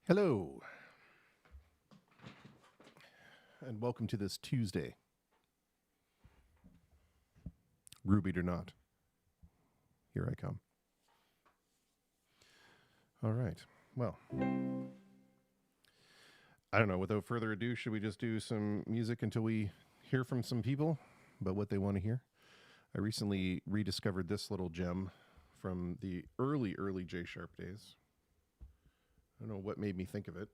Hello, and welcome to this Tuesday. Rubied or not, here I come. All right, well, I don't know, without further ado, should we just do some music until we hear from some people about what they want to hear? I recently rediscovered this little gem from the early J Sharp days. I don't know what made me think of it.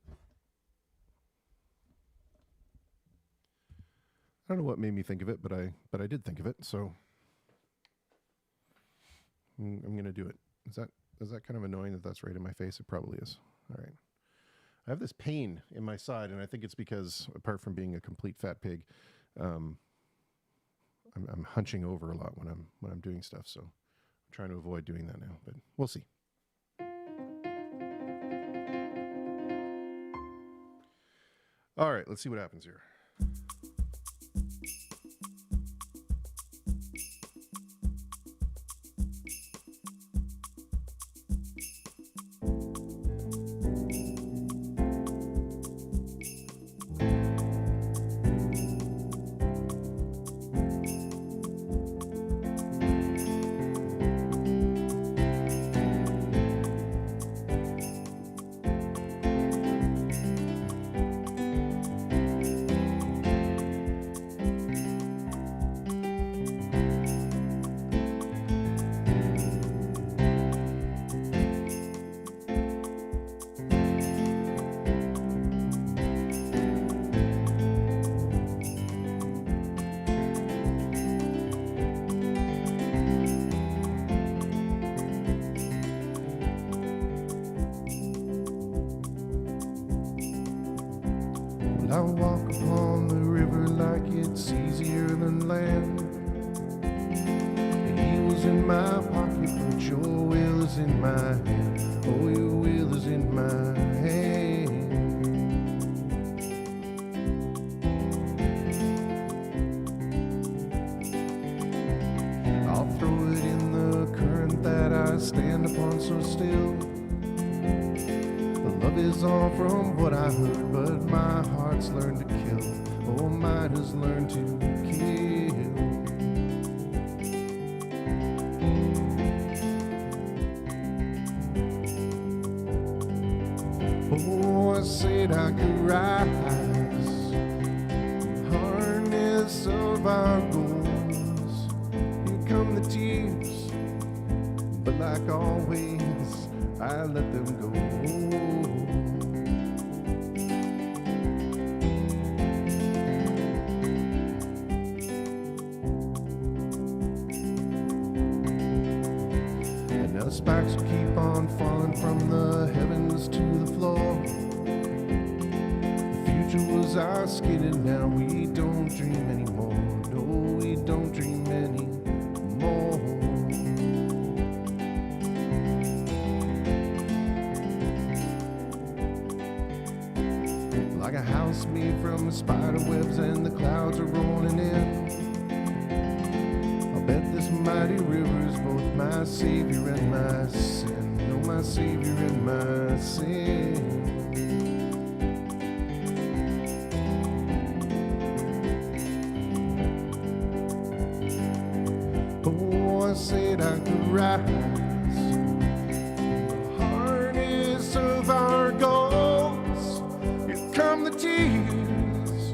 I don't know what made me think of it, but I did think of it, so I'm going to do it. Is that kind of annoying that that's right in my face? It probably is. All right. I have this pain in my side, and I think it's because, apart from being a complete fat pig, I'm hunching over a lot when I'm doing stuff, so I'm trying to avoid doing that now, but we'll see. All right, let's see what happens here. I walk upon the river like it's easier than land. He was in my pocket, but your will is in my hand. Oh, your will is in my hand. I'll throw it in the current that I stand upon so still. Love is all from what I heard, but my heart's learned to kill. Oh, mine has learned to kill. Oh, I said I could rise, harness of our goals. Here come the tears, but like always, I let them go. And the sparks will keep on falling from the heavens to the floor. The future was our skin, and now we don't dream anymore. No, we don't dream anymore. Like a house made from spider webs and the clouds are rolling in. I'll bet this mighty river's both my savior and my sin. Oh, my savior and my sin. Oh, I said I could rise, the harness of our goals. Here come the tears,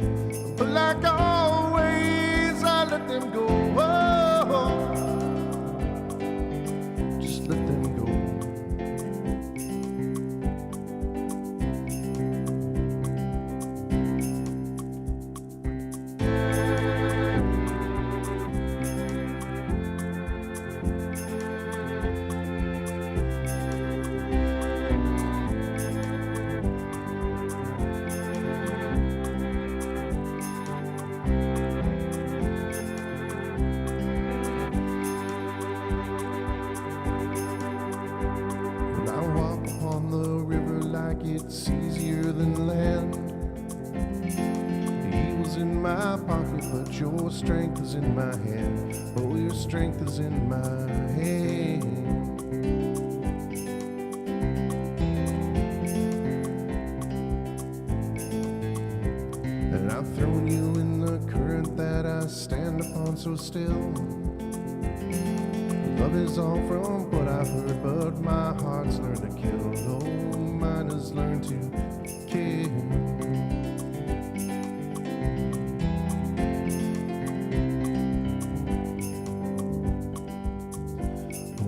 but like always, I let them go. Oh, just let them go. your strength is in my hand. Oh, your strength is in my hand. And I've thrown you in the current that I stand upon so still. Love is all from what I've heard, but my heart's learned to kill. Oh, mine has learned to kill.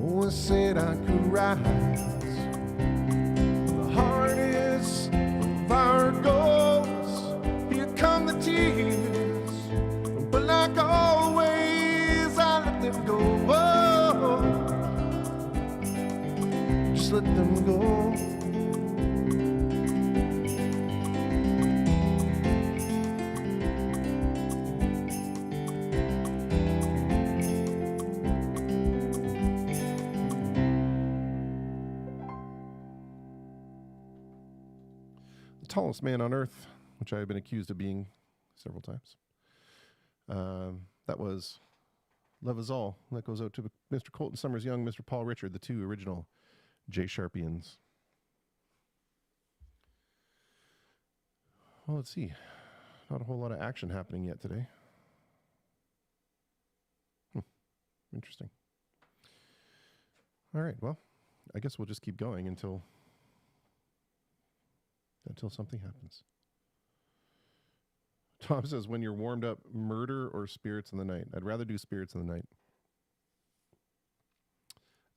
Oh, I said I could rise the hardest of our goals. Here come the tears, but like always, I let them go. Whoa, just let them go. Tallest man on earth, which I have been accused of being several times. That was Love Is All. That goes out to Mr. Colton Summers Young, Mr. Paul Richard, the two original J Sharpians. Well, let's see. Not a whole lot of action happening yet today. Interesting. All right, well, I guess we'll just keep going until something happens. Tom says, when you're warmed up, murder or spirits in the night? I'd rather do spirits in the night.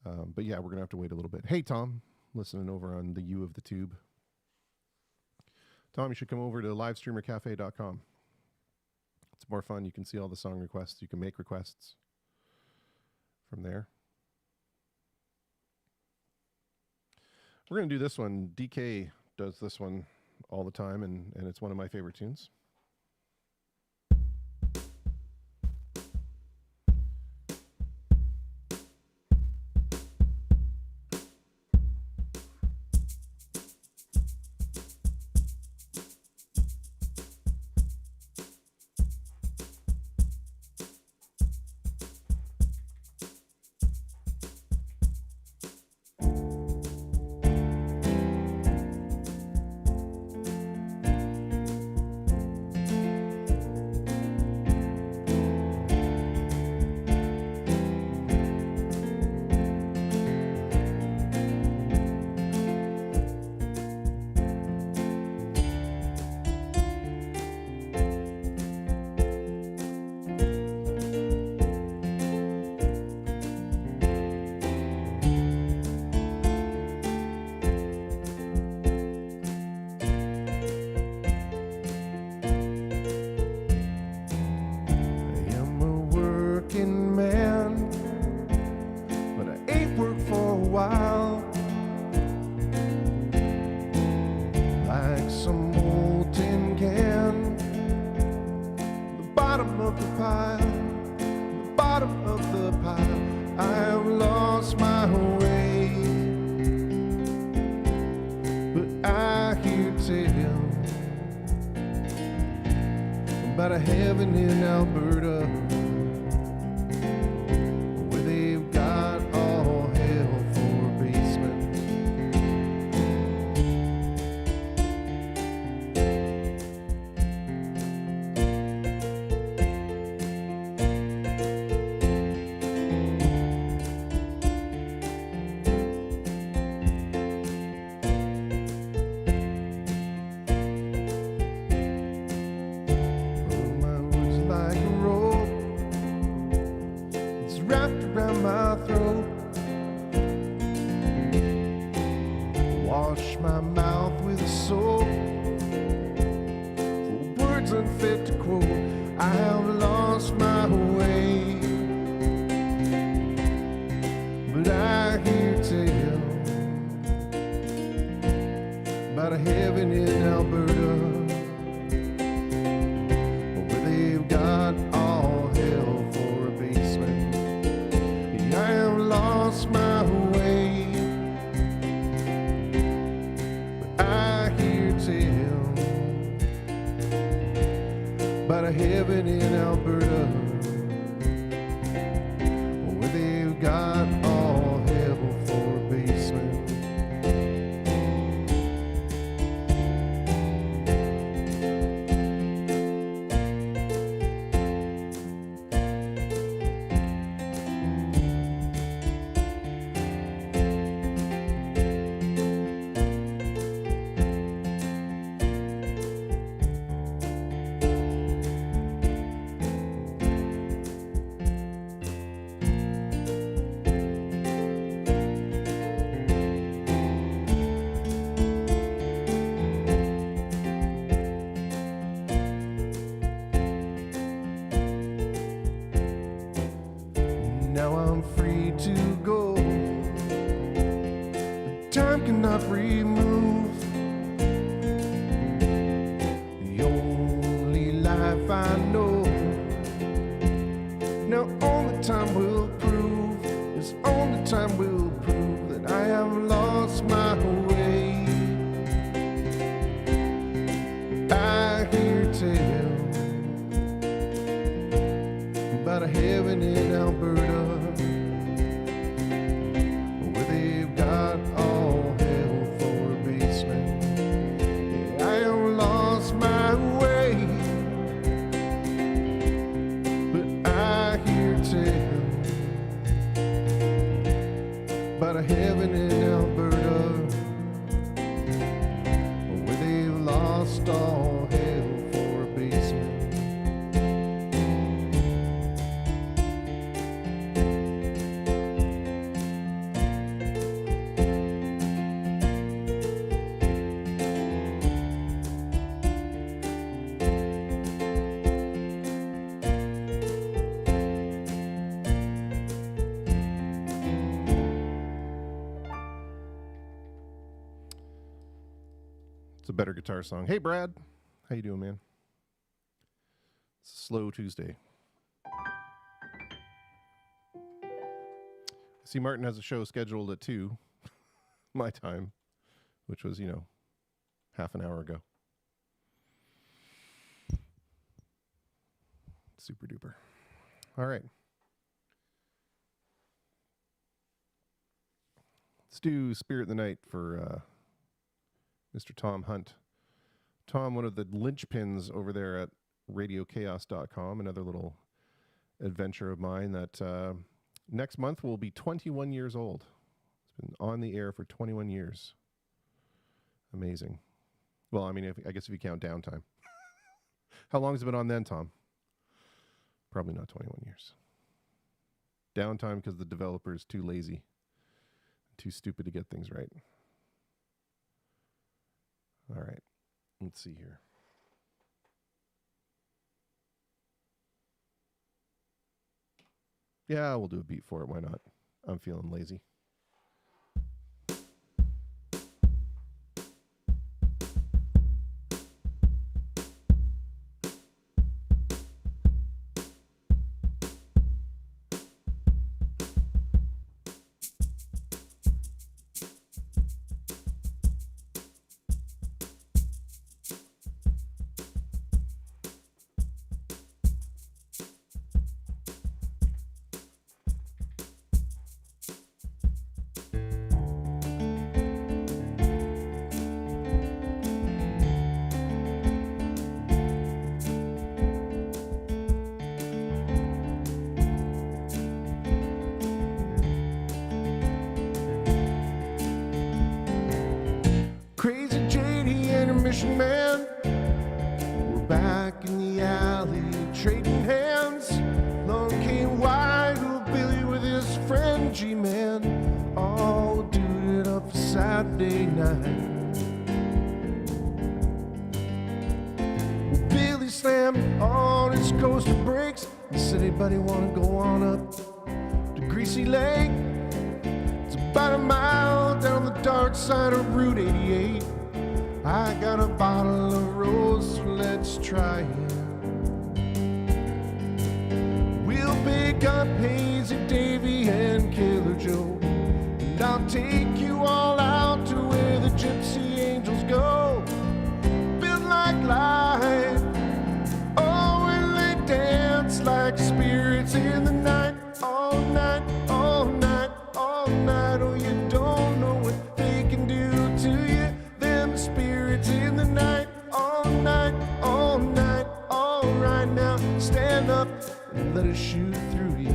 But yeah, we're going to have to wait a little bit. Hey, Tom, listening over on the U of the Tube. Tom, you should come over to livestreamercafe.com. It's more fun. You can see all the song requests. You can make requests from there. We're going to do this one. DK does this one all the time, and it's one of my favorite tunes. About a heaven in Alberta, where they've got all hell for a basement. About a a heaven in Alberta where they've got all hell for a basement. Now I'm free to go. Time cannot remove the only life I know. Now only time will prove, yes, only time will prove that I have lost my way. I hear tales about a heaven in Alberta where they've got all hell for a basement. Yeah, I have lost my way, but I hear tales about a heaven in Alberta where they've lost all hell for a basement. It's a better guitar song. Hey, Brad. How you doing, man? It's a slow Tuesday. I see Martin has a show scheduled at 2, my time, which was, half an hour ago. Super duper. All right. Let's do Spirit of the Night for Mr. Tom Hunt. Tom, one of the linchpins over there at radiochaos.com, another little adventure of mine that next month will be 21 years old. It's been on the air for 21 years. Amazing. Well, I mean, I guess if you count downtime. How long has it been on then, Tom? Probably not 21 years. Downtime because the developer is too lazy, too stupid to get things right. All right, let's see here. Yeah, we'll do a beat for it. Why not? I'm feeling lazy. Crazy JD intermission man, we're back in the alley trading hands. Long came wide, Billy with his friend G-Man, all dude it up for Saturday night. Billy slammed on his coaster brakes and said, "Hey buddy, wanna go on up to Greasy Lake? It's about a mile down the dark side of Route 88. I got a bottle of rose, so let's try it. We'll pick up Hazy Davy and Killer Joe, and I'll take you all out to where the gypsy angels go. Built like life, oh, and spirits in the night, all night, all night, all night. Oh, you don't know what they can do to you. Them spirits in the night, all night, all night, all right. Now stand up and let us shoot through you.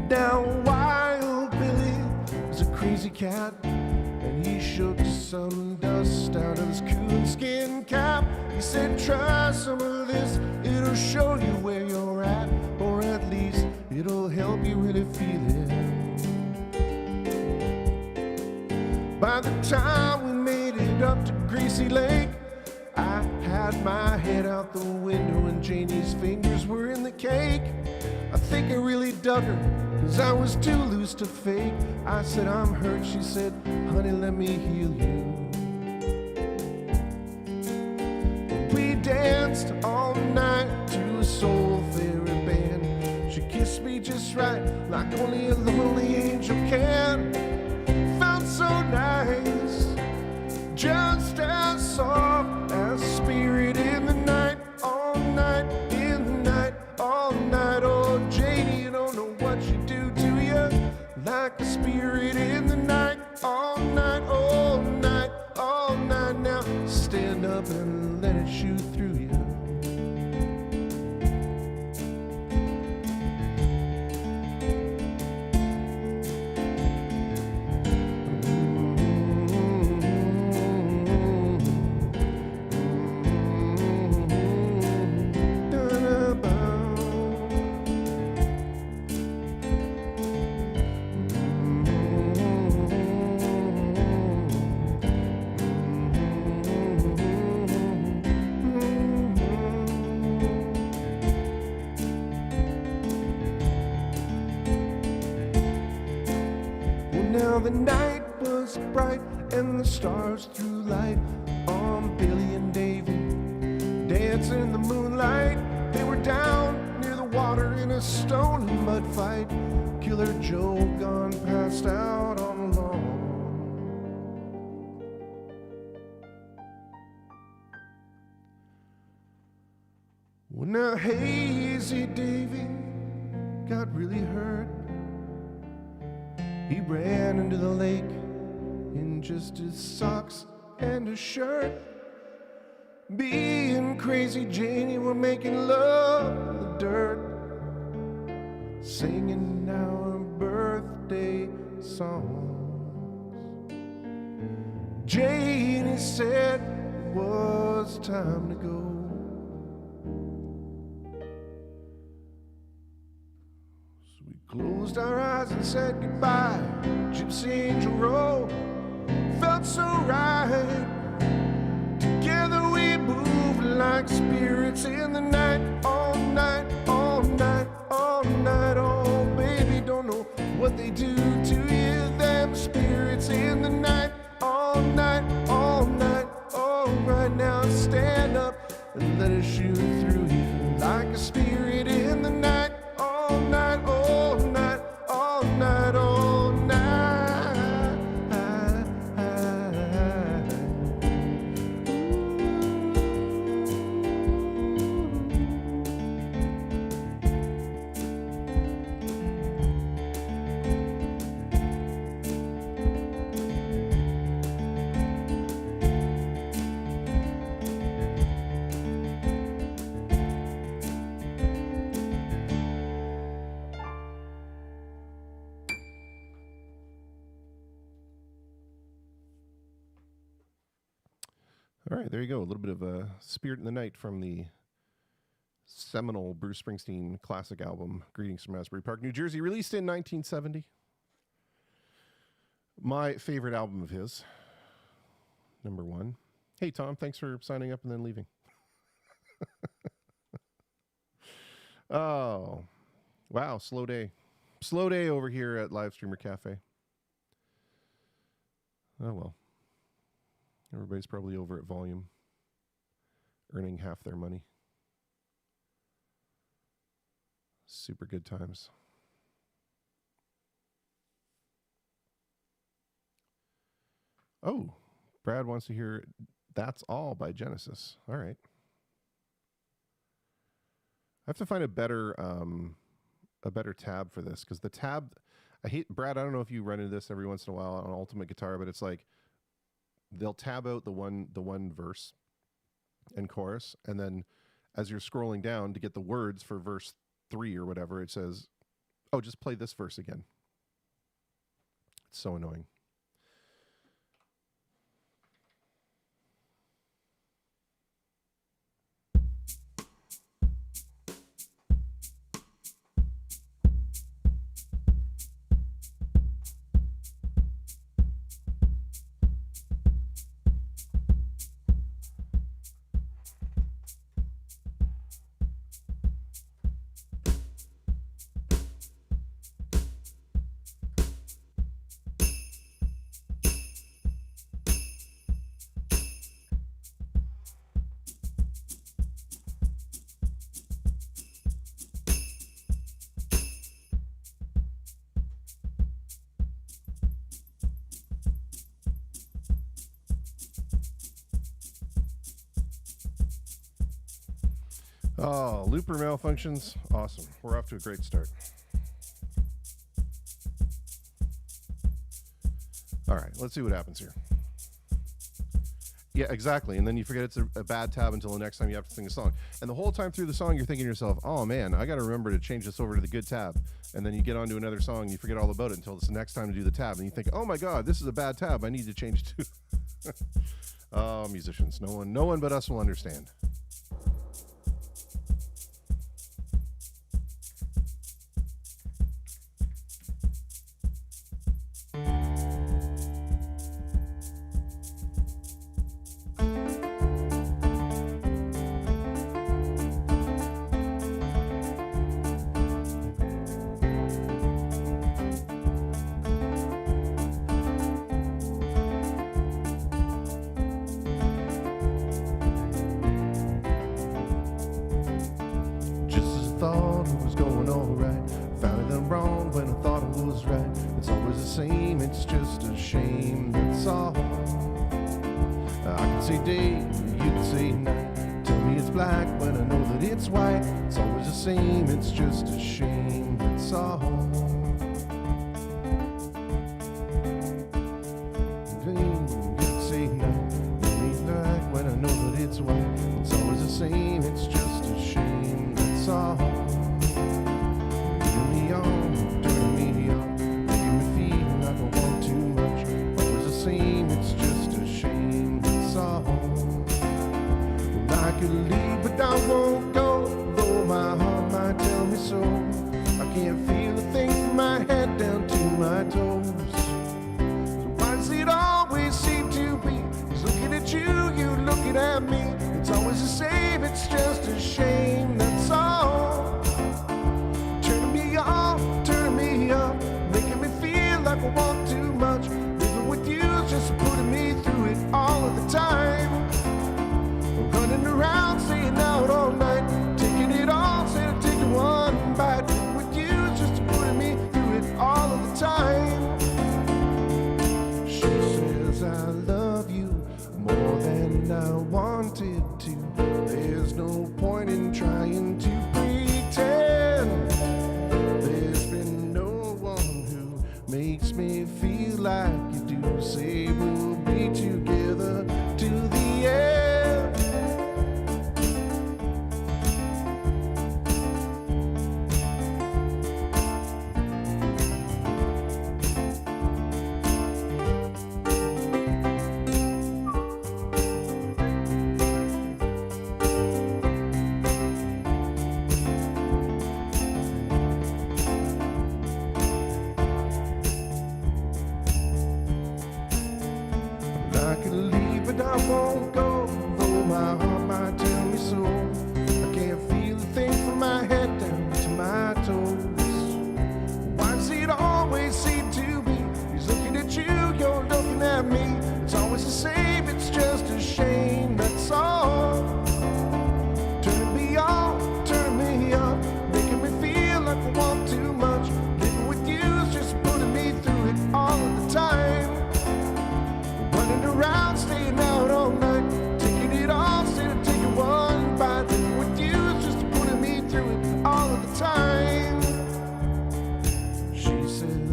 Down Wild Billy was a crazy cat, and he shook some dust out of his coonskin cap. He said, try some of this, it'll show you where you're at, or at least it'll help you really feel it. By the time we made it up to Greasy Lake, I had my head out the window and Janie's fingers were in the cake. I think I really dug her, 'cause I was too loose to fake. I said, I'm hurt. She said, honey, let me heal you. We danced all night to a soul fairy band. She kissed me just right, like only a lonely angel can. Felt so nice, just as soft as a spirit in the night, all night, in the night, all night. Oh, Janie, you don't know what you do to you, like a spirit in the night, all night, all night, all night. Now stand up and let it shoot through you. Now the night was bright and the stars threw light on Billy and Davy, dancing in the moonlight. They were down near the water in a stone and mud fight. Killer Joe gone passed out on the lawn. Well, now Hazy Davy got really hurt. He ran into the lake in just his socks and a shirt. Me and Crazy Janie were making love in the dirt, singing our birthday songs. Janie said it was time to go. Closed our eyes and said goodbye. Gypsy Angel Road felt so right. Together we moved like spirits in the night, all night, all night, all night. Oh, baby, don't know what they do to you. Them spirits in the night, all night, all night, all right. Now stand up and let us shoot through you like a spirit in the night, all night, all night, all night, all night. All right, there you go. A little bit of a Spirit in the Night from the seminal Bruce Springsteen classic album, Greetings from Asbury Park, New Jersey, released in 1970. My favorite album of his, number one. Hey, Tom, thanks for signing up and then leaving. Oh, wow, slow day. Slow day over here at Livestreamer Cafe. Oh, well. Everybody's probably over at Volume, earning half their money. Super good times. Oh, Brad wants to hear That's All by Genesis. All right. I have to find a better tab for this, because the tab, I hate, Brad, I don't know if you run into this every once in a while on Ultimate Guitar, but it's like they'll tab out the one verse and chorus, and then as you're scrolling down to get the words for verse 3 or whatever, it says, oh, just play this verse again. It's so annoying. Oh, looper malfunctions. Awesome. We're off to a great start. All right, let's see what happens here. Yeah, exactly. And then you forget it's a bad tab until the next time you have to sing a song. And the whole time through the song, you're thinking to yourself, oh man, I got to remember to change this over to the good tab. And then you get onto another song and you forget all about it until it's the next time to do the tab. And you think, oh my God, this is a bad tab. I need to change it to. Oh, musicians. No one but us will understand. It's just a shame, that's all. Say night when I know that it's white. It's always the same, it's just a shame, that's all. Turn me on, making me feel like I want too much. Always the same, it's just a shame, that's all. Well, I could leave, but I won't go. My heart might tell me so. I can't feel a thing from my head down to my toes. So why does it always seem to be he's looking at you, you looking at me? It's always the same, it's just a shame, that's all. Turning me on, turn me up, making me feel like I want too much. Living with you is just putting me through it all of the time. Running around, staying out all night, taking it all, instead of taking one bite. With you, just putting me through it all of the time. She says I love you more than I wanted to. There's no point in trying to pretend. There's been no one who makes me feel like you do. Say we'll be together to the end.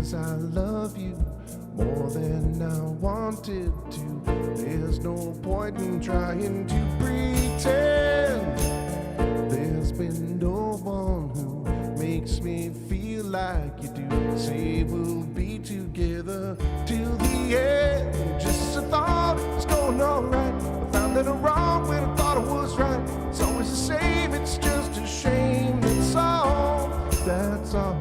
'cause I love you more than I wanted to. There's no point in trying to pretend. There's been no one who makes me feel like you do. Say we'll be together till the end. Just a thought, it's going alright. I found that I'm wrong when I thought I was right. It's always the same, it's just a shame. That's all, that's all.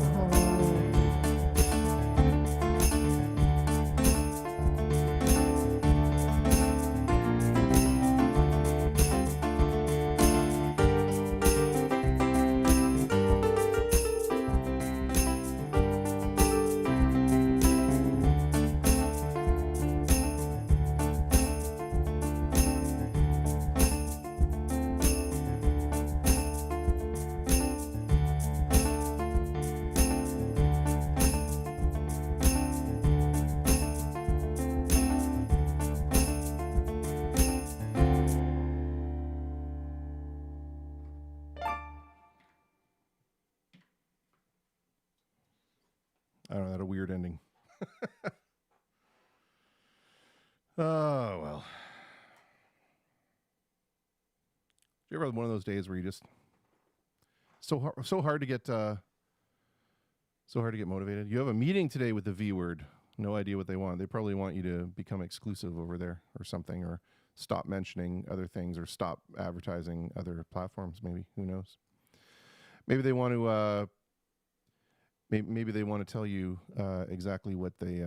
I don't know, that a weird ending. Oh, well. You ever have one of those days where you just so hard to get motivated? You have a meeting today with the V word. No idea what they want. They probably want you to become exclusive over there or something, or stop mentioning other things, or stop advertising other platforms. Maybe, who knows? Maybe they want to. Maybe they want to tell you exactly what they,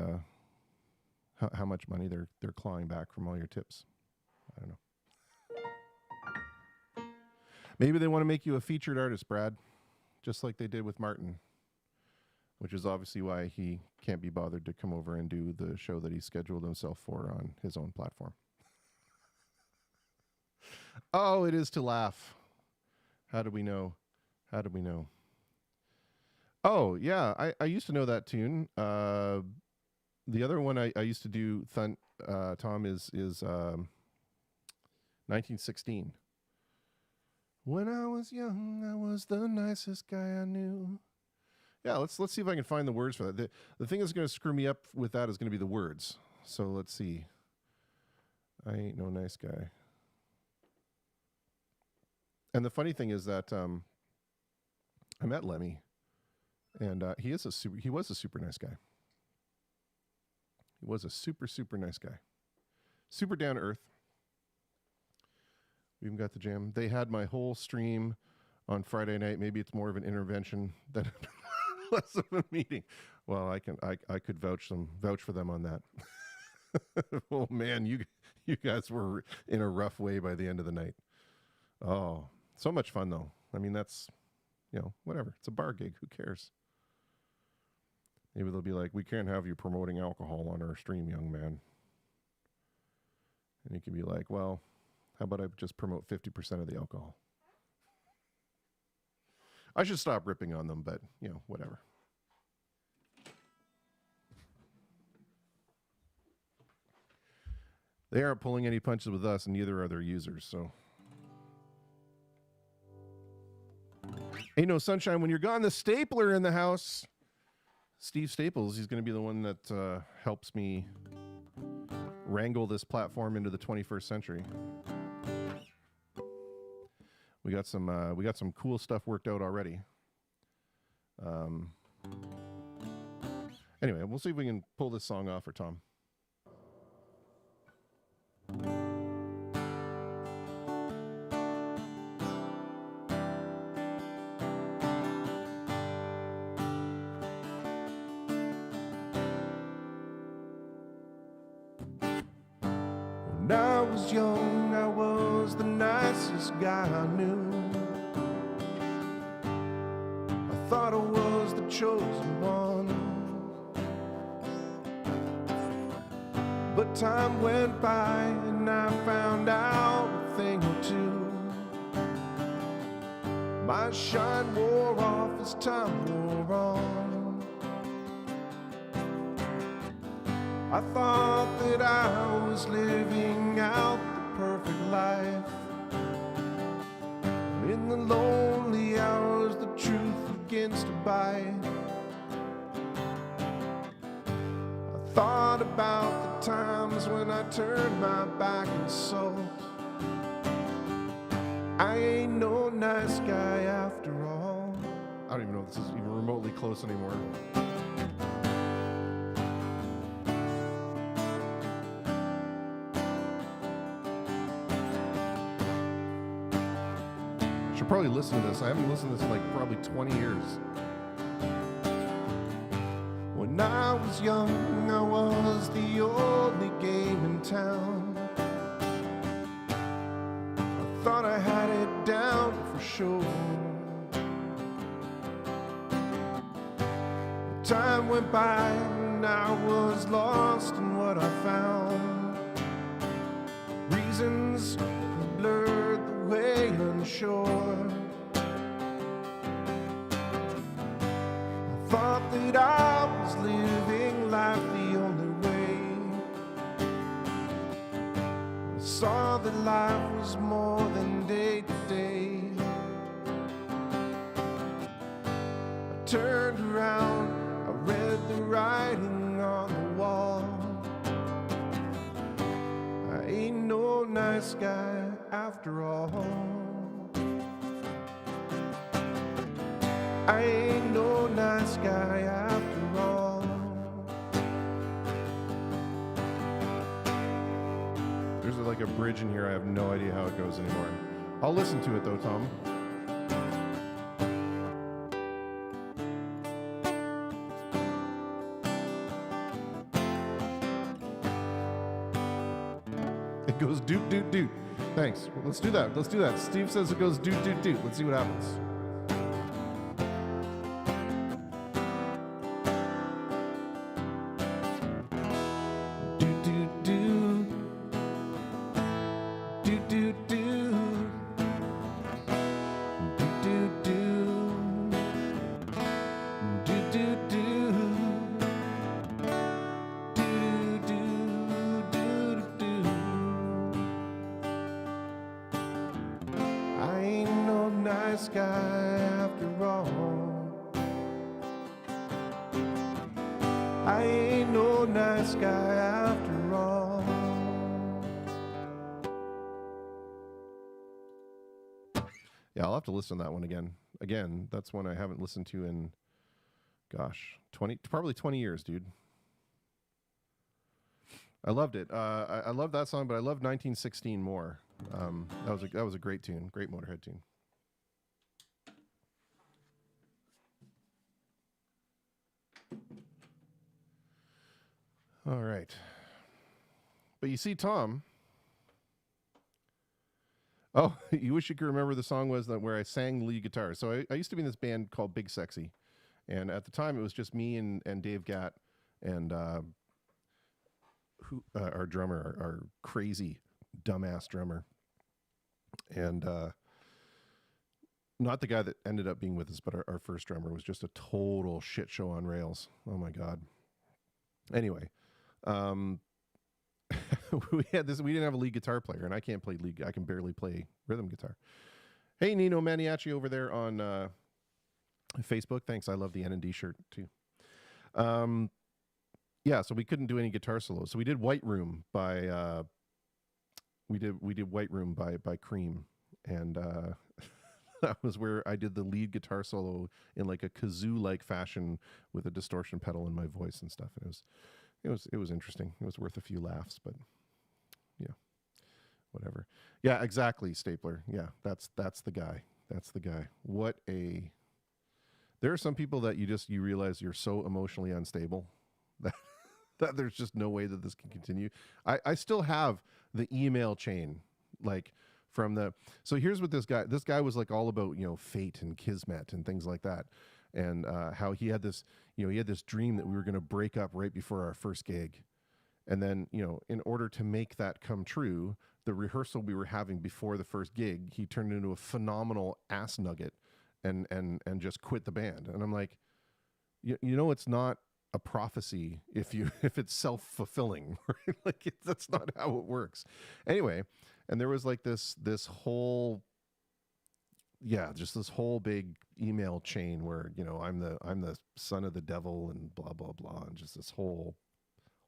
how much money they're clawing back from all your tips. I don't know. Maybe they want to make you a featured artist, Brad, just like they did with Martin, which is obviously why he can't be bothered to come over and do the show that he scheduled himself for on his own platform. Oh, it is to laugh. How do we know? How do we know? Oh, yeah, I used to know that tune. The other one I used to do, Tom, is 1916. When I was young, I was the nicest guy I knew. Yeah, let's see if I can find the words for that. The thing that's going to screw me up with that is going to be the words. So let's see. I ain't no nice guy. And the funny thing is that I met Lemmy, and he was a super nice guy. He was a super nice guy. Super down to earth. We even got the jam. They had my whole stream on Friday night. Maybe it's more of an intervention than less of a meeting. Well, I could vouch for them on that. Oh man, you guys were in a rough way by the end of the night. Oh, so much fun though. I mean, that's, whatever. It's a bar gig. Who cares? Maybe they'll be like, we can't have you promoting alcohol on our stream, young man. And you can be like, well, how about I just promote 50% of the alcohol? I should stop ripping on them, but, whatever. They aren't pulling any punches with us, and neither are their users, so. Ain't no sunshine when you're gone. The stapler in the house. Steve Staples, he's going to be the one that helps me wrangle this platform into the 21st century. We got some cool stuff worked out already. Anyway, we'll see if we can pull this song off for Tom. When I was young, I was the nicest guy I knew. I thought I was the chosen one. But time went by and I found out a thing or two. My shine wore off as time wore on. I thought that I was living out the perfect life. In the lonely hours, the truth begins to bite. thought about the times when I turned my back and sulked. I ain't no nice guy after all. I don't even know if this is even remotely close anymore. Should probably listen to this. I haven't listened to this in like probably 20 years. When I was young, I was the only game in town. I thought I had it down for sure. Time went by and I was lost in what I found. Reasons blurred the way unsure. I thought that I was living life the only way. I saw that life was more than day to day. I turned around, I read the writing on the wall. I ain't no nice guy after all. I ain't no nice guy after all. There's like a bridge in here. I have no idea how it goes anymore. I'll listen to it though, Tom. It goes doot, doot, doot. Thanks. Well, let's do that. Let's do that. Steve says it goes doot, doot, doot. Let's see what happens. Doot, doot, doot. Doot, doot, doot. Doot, doot, doot. Doot, doot, doot. Nice guy after all. I ain't no nice guy after all. Yeah, I'll have to listen to that one again. Again, that's one I haven't listened to in, gosh, probably 20 years, dude. I loved it. I love that song, but I love 1916 more. That was a great tune, great Motorhead tune. All right. But you see, Tom. Oh, you wish you could remember the song was that where I sang lead guitar. So I used to be in this band called Big Sexy. And at the time, it was just me and Dave Gatt and our drummer, our crazy, dumbass drummer. And not the guy that ended up being with us, but our first drummer was just a total shit show on rails. Oh, my God. Anyway. We didn't have a lead guitar player, and I can't play lead. I can barely play rhythm guitar. Hey, Nino Maniaci over there on Facebook. Thanks. I love the N&D shirt too. Yeah, so we couldn't do any guitar solos. So we did White Room by we did White Room by Cream, and that was where I did the lead guitar solo in like a kazoo-like fashion with a distortion pedal in my voice and stuff. And it was interesting. It was worth a few laughs, but yeah, whatever. Yeah, exactly, Stapler. Yeah, that's the guy. That's the guy. There are some people that you realize you're so emotionally unstable that there's just no way that this can continue. I still have the email chain, like so here's what this guy was like all about, fate and kismet and things like that. And how he had this dream that we were going to break up right before our first gig. And then, in order to make that come true, the rehearsal we were having before the first gig, he turned into a phenomenal ass nugget and just quit the band. And I'm like, it's not a prophecy if it's self-fulfilling, right? Like that's not how it works. Anyway, and there was like this whole, just this whole big email chain where, I'm the son of the devil and blah, blah, blah. And just this whole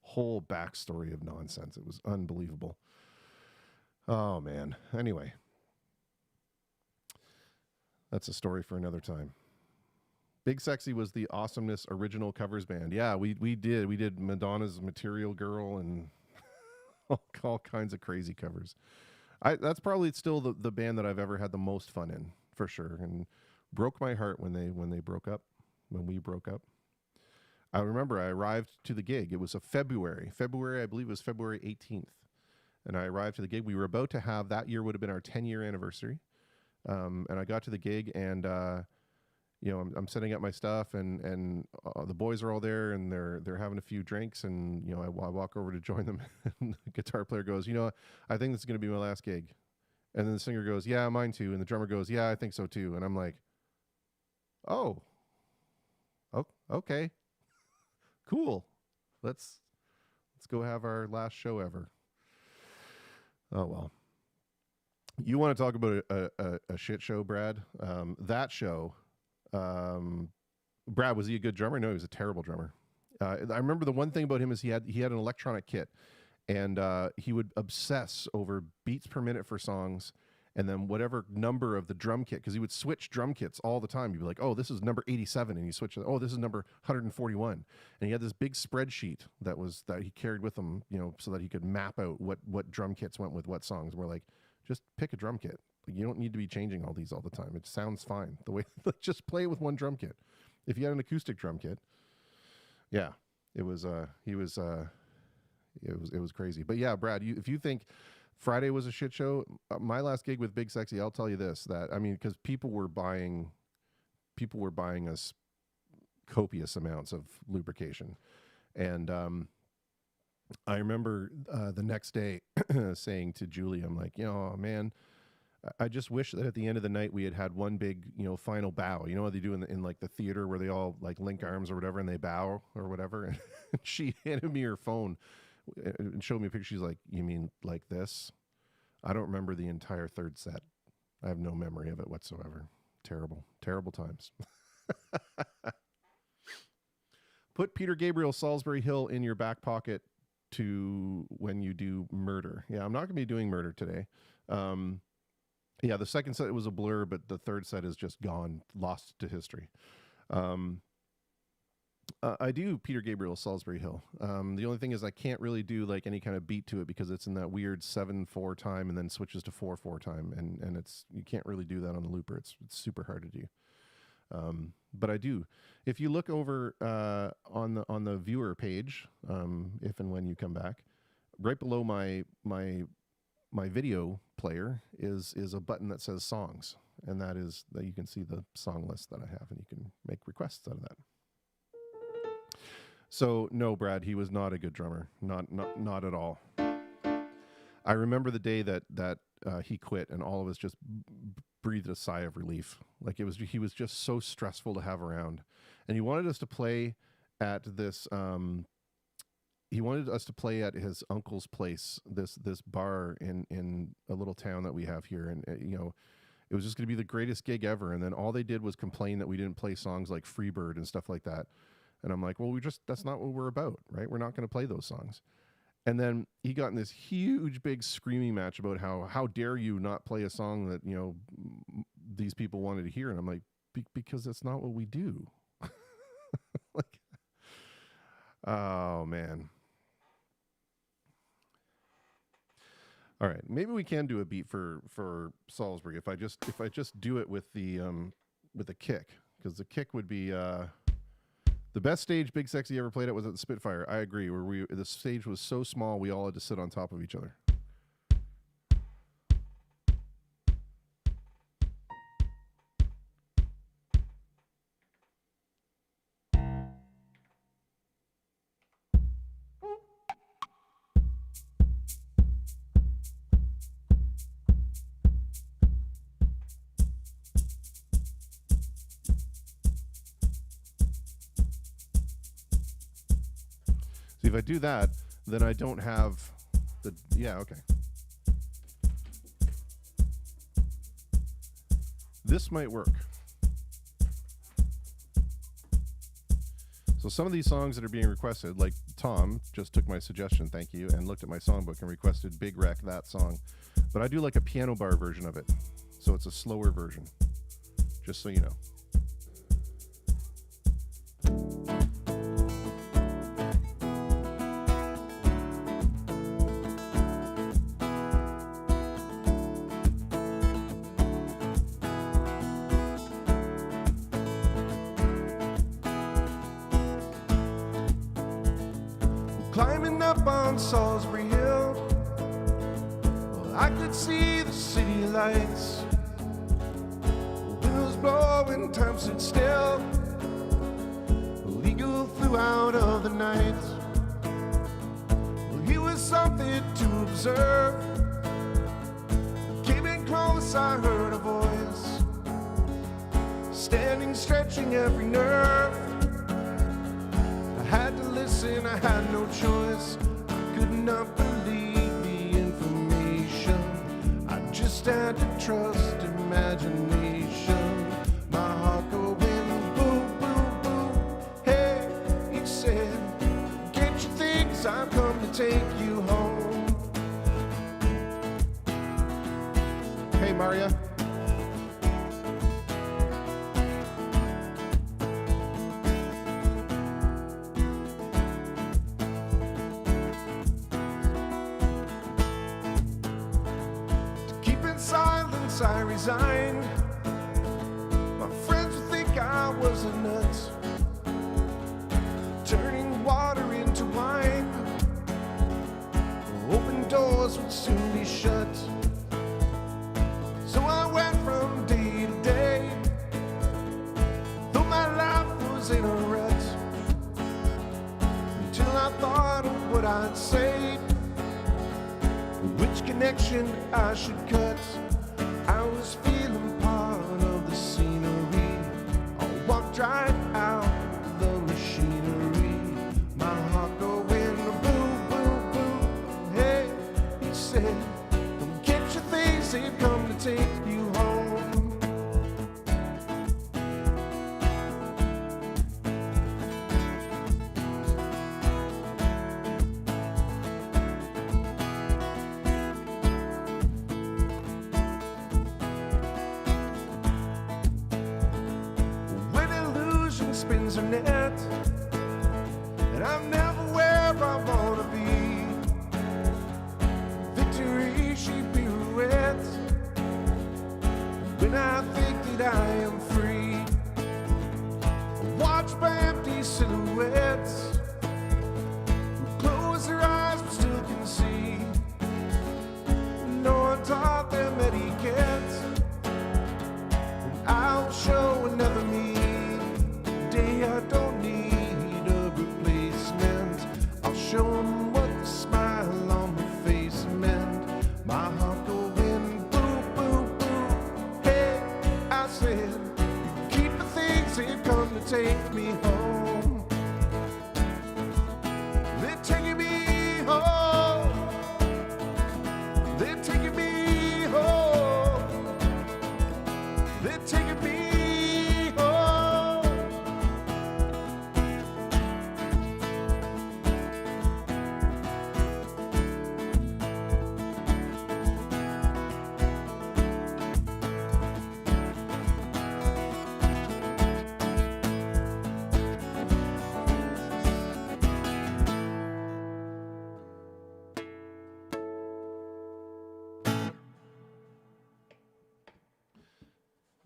whole backstory of nonsense. It was unbelievable. Oh man. Anyway, that's a story for another time. Big Sexy was the Awesomeness original covers band. Yeah, we did Madonna's Material Girl and all kinds of crazy covers. That's probably still the band that I've ever had the most fun in, for sure. And broke my heart when they broke up, when we broke up. I remember I arrived to the gig. It was a February, I believe it was February 18th. And I arrived to the gig. We were about to have, that year would have been our 10-year anniversary. And I got to the gig, and I'm setting up my stuff, and the boys are all there, and they're having a few drinks, and I walk over to join them, and the guitar player goes, I think this is going to be my last gig. And then the singer goes, yeah, mine too. And the drummer goes, yeah, I think so too. And I'm like, oh, okay, cool. Let's go have our last show ever. Oh, well. You want to talk about a shit show, Brad? That show, Brad, was he a good drummer? No, he was a terrible drummer. I remember the one thing about him is he had an electronic kit, and he would obsess over beats per minute for songs, and then whatever number of the drum kit, because he would switch drum kits all the time. You'd be like, oh, this is number 87, and you switch it. Oh, this is number 141. And he had this big spreadsheet that he carried with him, so that he could map out what drum kits went with what songs. We're like, just pick a drum kit. Like, you don't need to be changing all these all the time. It sounds fine. The way, just play with one drum kit. If you had an acoustic drum kit, yeah, it was crazy. But yeah, Brad, if you think Friday was a shit show, my last gig with Big Sexy, I'll tell you this, because people were buying us copious amounts of lubrication. And I remember the next day saying to Julie, I'm like, oh man, I just wish that at the end of the night we had one big, final bow. You know what they do in like the theater where they all like link arms or whatever and they bow or whatever. And she handed me her phone and showed me a picture. She's like, you mean like this? I don't remember the entire third set. I have no memory of it whatsoever. Terrible, terrible times. Put Peter Gabriel Salisbury Hill in your back pocket to when you do Murder. Yeah, I'm not going to be doing Murder today. Yeah, the second set was a blur, but the third set is just gone, lost to history. I do Peter Gabriel Salisbury Hill. The only thing is I can't really do like any kind of beat to it because it's in that weird 7/4 time and then switches to 4/4 time, and it's, you can't really do that on the looper. It's super hard to do. But I do. If you look over on the viewer page, if and when you come back, right below my video player is a button that says songs, and that you can see the song list that I have, and you can make requests out of that. So no, Brad, he was not a good drummer, not at all. I remember the day that he quit, and all of us just breathed a sigh of relief. Like he was just so stressful to have around, and he wanted us to play at this. He wanted us to play at his uncle's place, this bar in a little town that we have here, and it was just going to be the greatest gig ever. And then all they did was complain that we didn't play songs like Freebird and stuff like that. And I'm like, well, that's not what we're about, right? We're not going to play those songs. And then he got in this huge, big screaming match about how dare you not play a song that, these people wanted to hear. And I'm like, because that's not what we do. Like, oh man. All right, maybe we can do a beat for Salisbury if I just do it with the kick, because the kick would be the best stage Big Sexy ever played at was at the Spitfire. I agree. Where the stage was so small we all had to sit on top of each other. If I do that, then I don't have the, yeah, okay. This might work. So some of these songs that are being requested, like Tom just took my suggestion, thank you, and looked at my songbook and requested Big Wreck, that song. But I do like a piano bar version of it. So it's a slower version, just so you know. Climbing up on Salisbury Hill, well, I could see the city lights. Windows blowing, time stood still. Well, eagle flew out of the night. Well, he was something to observe. Came in close, I heard a voice, standing, stretching every nerve. I had to listen, I had no choice. I could not believe the information. I just had to trust imagination. My heart going boom, boom, boom. Hey, he said, get your things, I've come to take you home. Hey, Maria. I resigned. My friends would think I was a nut, turning water into wine. Open doors would soon be shut. So I went from day to day, though my life was in a rut, until I thought of what I'd say, which connection I should cut. I was feeling part of the scenery. I walked right out of the machinery. My heart going boom, boom, boom. Hey, he said, come get your things, they've come to take you home. Spins her net, and I'm never where I wanna be. Victory, she pirouettes when I think that I am free. Watched by empty silhouettes who close their eyes but still can see. No one taught them etiquette, and I'll show another me. I don't need a replacement. I'll show them what the smile on my face meant. My heart going boom, boom, boom. Hey, I said, you keep the things they've come to take me home. They're taking me home. They're taking me home. They're taking me.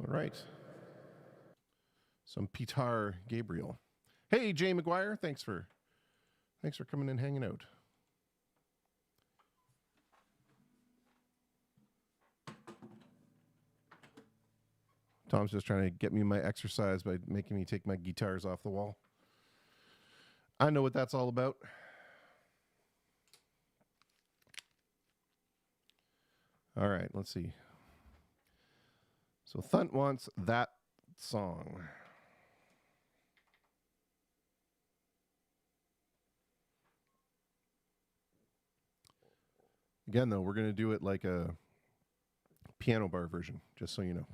All right. Some Pitar Gabriel. Hey, Jay McGuire, thanks for coming and hanging out. Tom's just trying to get me my exercise by making me take my guitars off the wall. I know what that's all about. All right, let's see. So Thunt wants that song. Again, though, we're going to do it like a piano bar version, just so you know.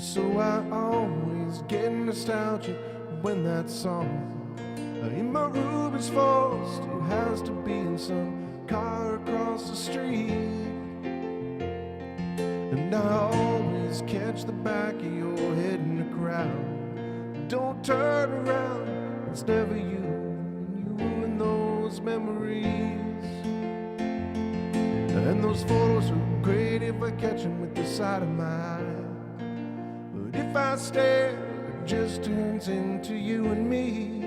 So I always get nostalgic when that song in my room is forced. It has to be in some car across the street. And I always catch the back of your head in the crowd. Don't turn around, it's never you. You and those memories. And those photos are great if I catch them with the side of my eye. But if I stare, it just turns into you and me.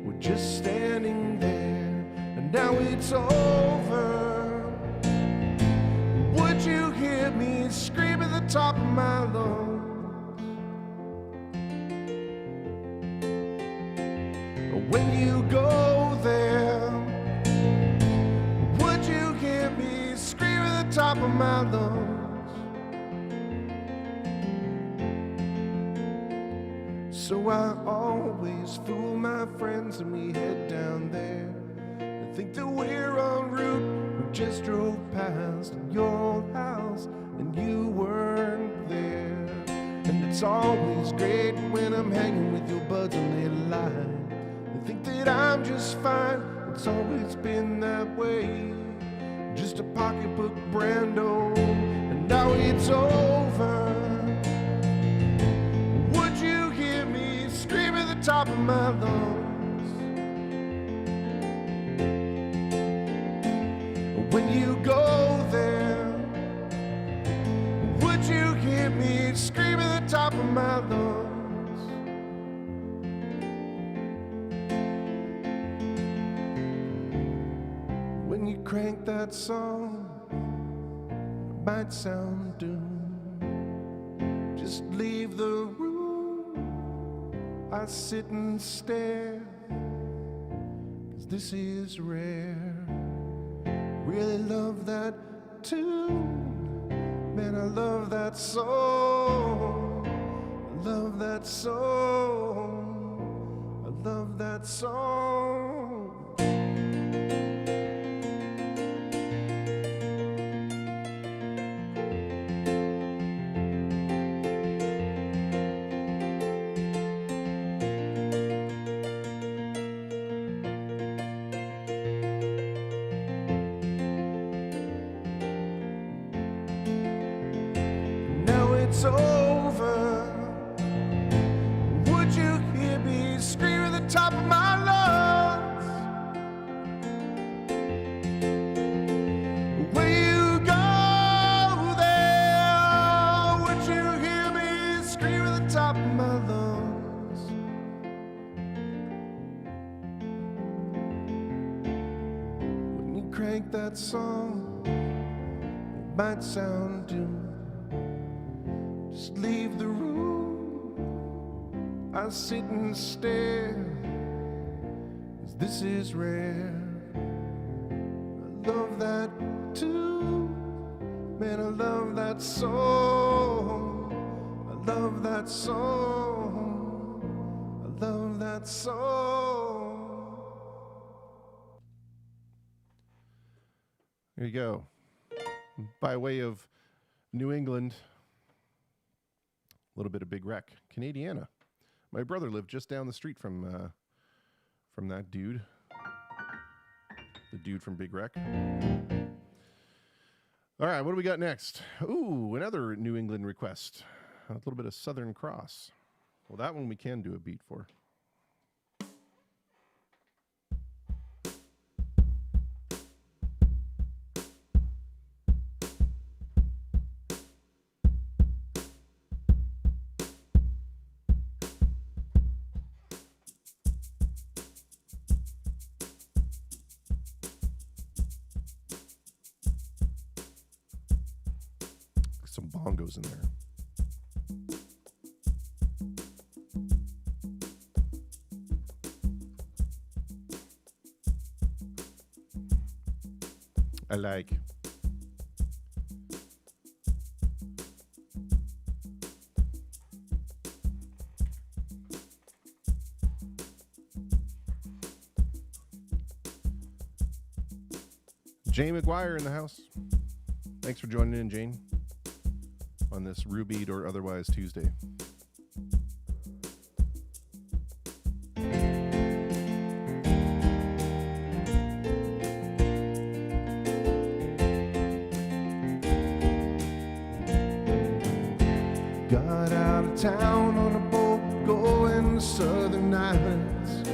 We're just standing there, and now it's over. Would you hear me scream at the top of my lungs? When you go there, would you hear me scream at the top of my lungs? So I always fool my friends and we head down there. I think that we're en route. We just drove past your old house and you weren't there. And it's always great when I'm hanging with your buds and they lie. They think that I'm just fine. It's always been that way. Just a pocketbook Brando, and now it's over. Would you hear me scream at the top of my lungs? When you go there, would you hear me scream at the top of my lungs? When you crank that song, it might sound doomed. Just leave the room. I sit and stare, 'cause this is rare. Really love that tune. Man, I love that song. I love that song. I love that song. It's over. Would you hear me scream at the top of my lungs? Will you go there? Would you hear me scream at the top of my lungs? When you crank that song, it might sound doomed. Just leave the room. I sit and stare, 'cause this is rare. I love that too. Man, I love that song. I love that song. I love that song. There you go. By way of New England, a little bit of Big Wreck, Canadiana. My brother lived just down the street from that dude, the dude from Big Wreck. All right, what do we got next? Ooh, another New England request, a little bit of Southern Cross. Well, that one we can do a beat for. Some bongos in there. I like. Jane McGuire in the house. Thanks for joining in, Jane. on this Rubied or otherwise Tuesday. Got out of town on a boat going to southern islands,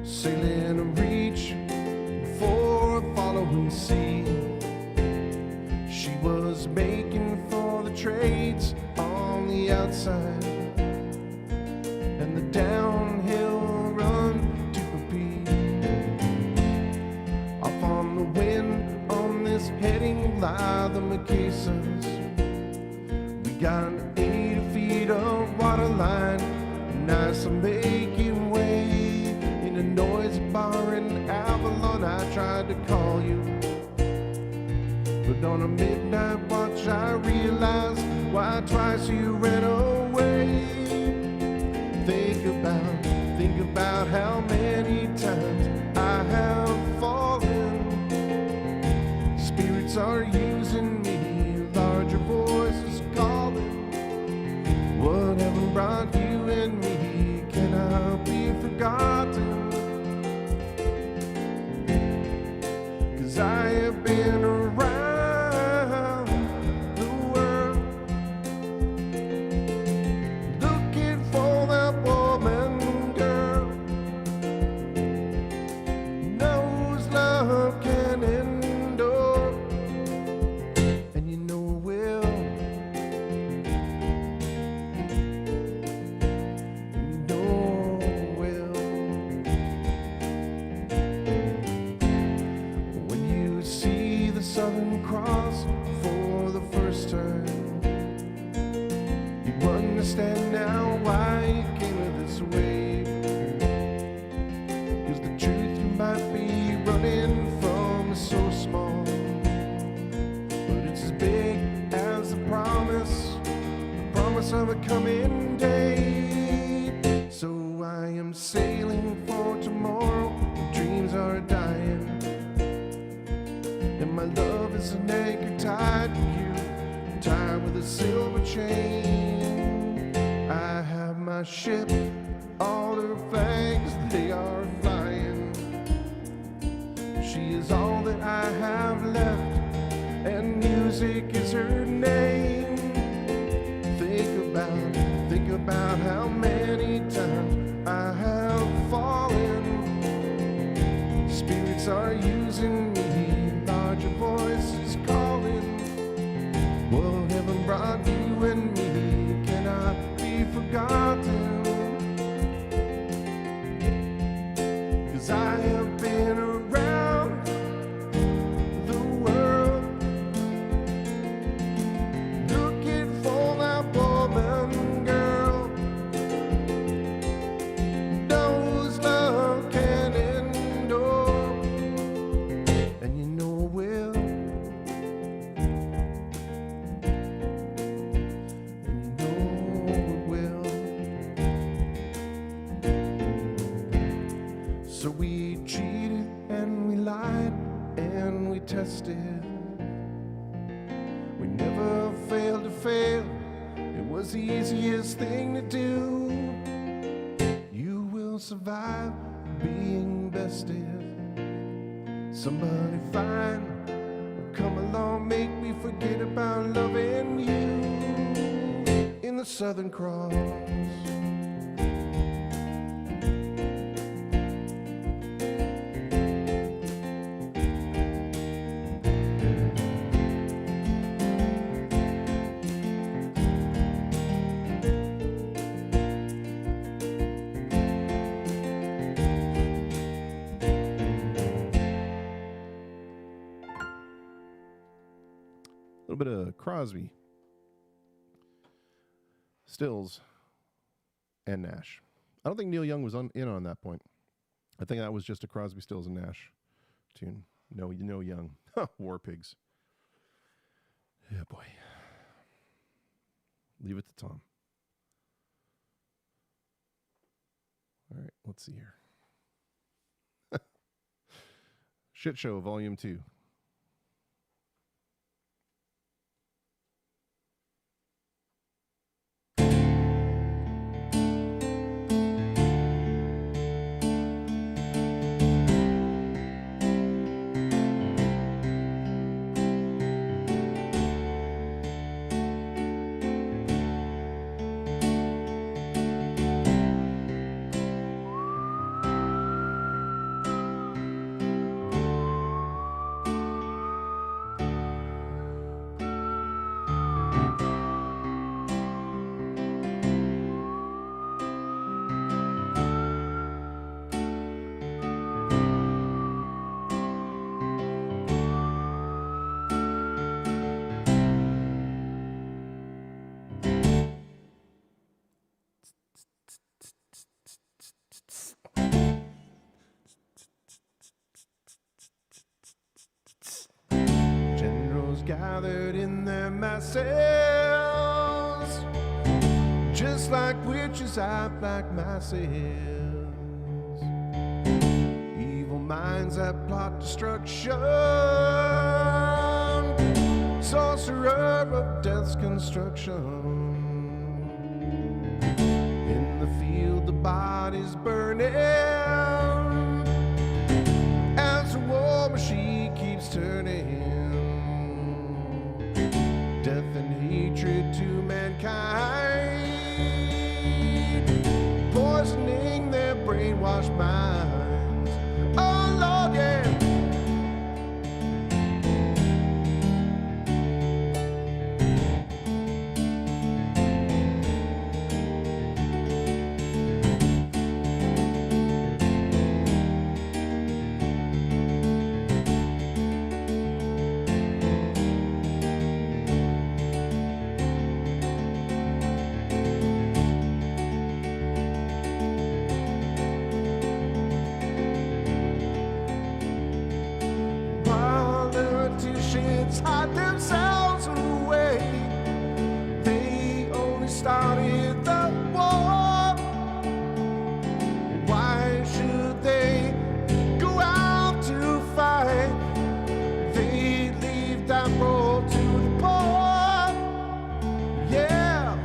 sailing a reach for a following sea. She was making for the trades on the outside and the downhill run to compete. Off on the wind on this heading lie the Marquesas. Got 80 feet of water line, nice and making way in a noisy bar in Avalon. I tried to call you, but on a midnight watch I realized why twice you ran away. Think about how many times I have fallen. Spirits are using me, larger voices calling. Whatever brought you and me cannot be forgotten. 'Cause I have been around the world looking for that woman, girl, knows love can endure, and you know it will. Southern Cross for the first time, you understand now why you came this way. 'Cause the truth you might be running from is so small, but it's as big as the promise of a coming day. So I am sailing for tomorrow, dreams are dying, and my love is an anchor tied to you, tied with a silver chain. I have my ship, all her flags, they are flying. She is all that I have left, and music is her name. Think about how many times I have fallen. Spirits are using me, larger voices calling. What heaven brought you and me cannot be forgotten. 'Cause I have been around the world looking for that woman, girl, knows love can endure, and you know it will. And you know it will. So we cheated and we lied and we tested. We never failed to fail. It was the easiest thing to do. You will survive being bested. Somebody fine will come along, make me forget about loving you in the Southern Cross. A little bit of Crosby, Stills, and Nash. I don't think Neil Young was in on that point. I think that was just a Crosby, Stills, and Nash tune. No Young. War Pigs. Yeah, boy. Leave it to Tom. All right, let's see here. Shit Show, Volume 2. gathered in their masses, just like witches act like masses. Evil minds that plot destruction, sorcerer of death's construction. In the field the body's burning as the war machine keeps turning. Death and hatred to mankind, poisoning their brainwashed minds. Oh Lord, yeah. Politicians hide themselves away. They only started the war. Why should they go out to fight? They leave that role to the poor. Yeah.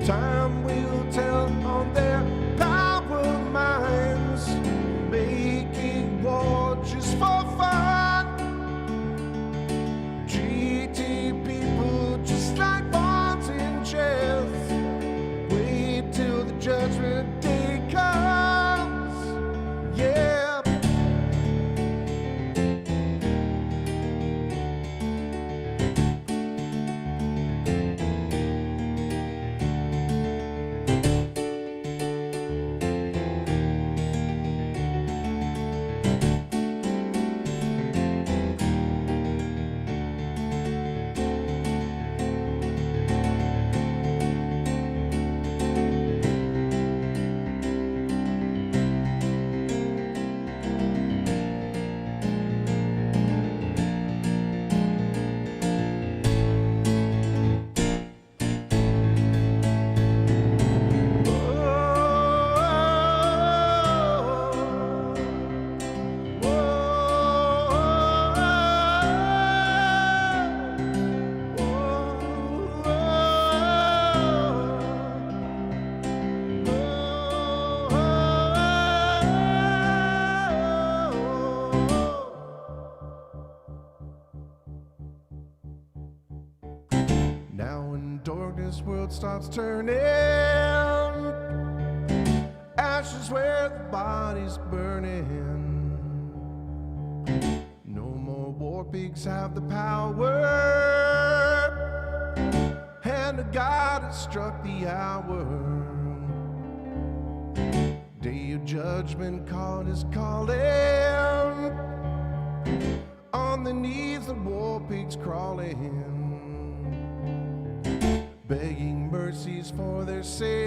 Time will tell on their power minds, making war just for fun, treating people just like pawns in chess. Wait till the judgment day comes, yeah. Now when darkness world starts turning, ashes where the body's burning. No more war pigs have the power, hand of God has struck the hour. Day of judgment call is calling, on the knees the war pigs crawling, begging mercies for their sins.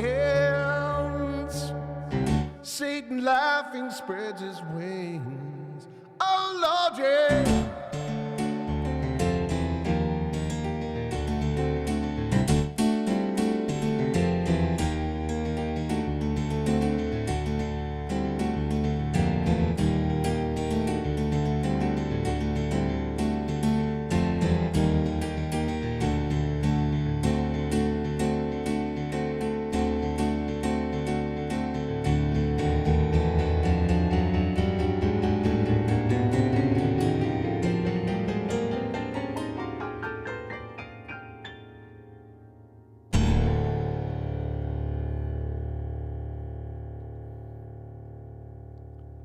Satan laughing spreads his wings. Oh Lord, yeah.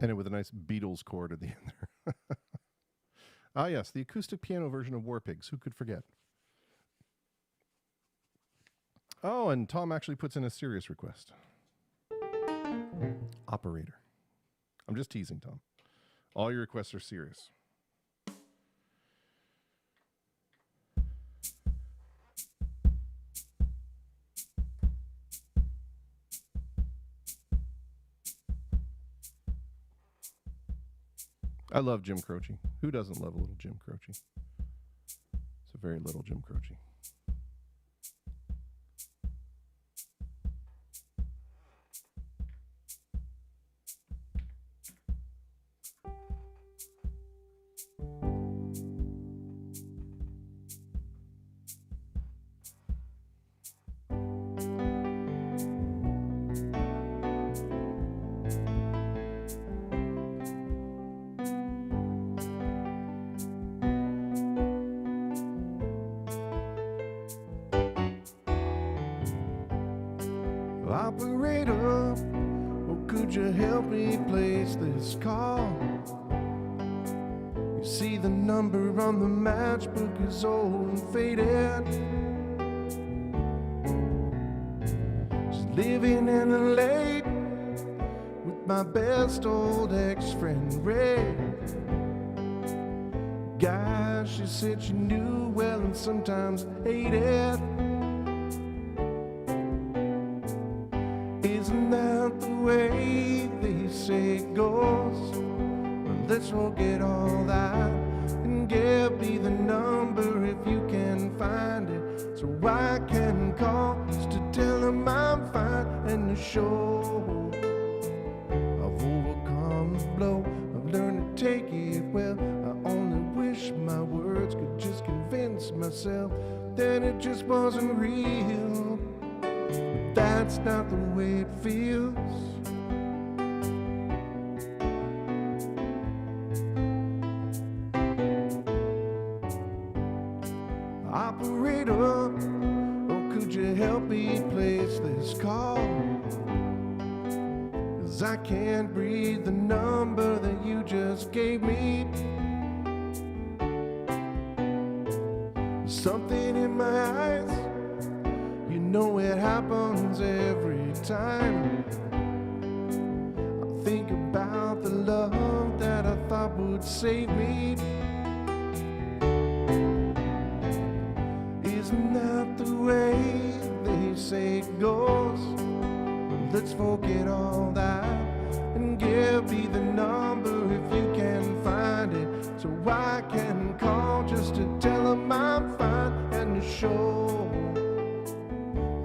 Ended with a nice Beatles chord at the end there. Ah, yes, the acoustic piano version of War Pigs. Who could forget? Oh, and Tom actually puts in a serious request. Operator. I'm just teasing, Tom. All your requests are serious. I love Jim Croce. Who doesn't love a little Jim Croce? It's a very little Jim Croce. Operator, oh, could you help me place this call? You see the number on the matchbook is old and faded. Just living in LA with my best old ex-friend Ray. Guy, she said she knew well and sometimes hated. Isn't that the way they say it goes? Well, let's forget all that and give me the number if you can find it, so I can call just to tell them I'm fine and to show I've overcome the blow. I've learned to take it well. I only wish my words could just convince myself that it just wasn't real. That's not the way it feels. Operator, oh, could you help me place this call? 'Cause I can't breathe the number that you just gave me. Something in my eyes, you know it happens every time. I think about the love that I thought would save me. Isn't that the way they say it goes? Well, let's forget all that and give me the number if you can find it, so I can call just to tell them I'm fine and to show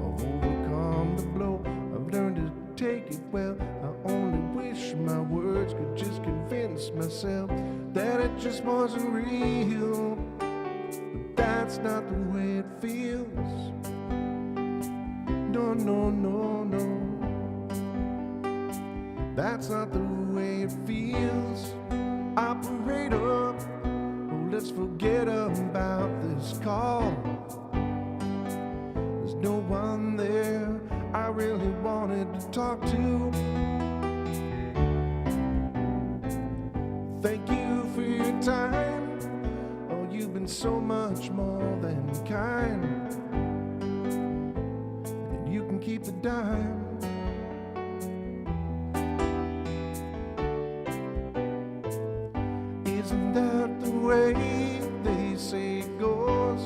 I've overcome the blow. I've learned to take it well. I only wish my words could just convince myself that it just wasn't real. But that's not the way it feels. No, no, no, no. That's not the way it feels. Operator, oh, let's forget about this call. There's no one there I really wanted to talk to. Thank you for your time. Oh, you've been so much more than kind. And you can keep the dime. Isn't that the way they say it goes?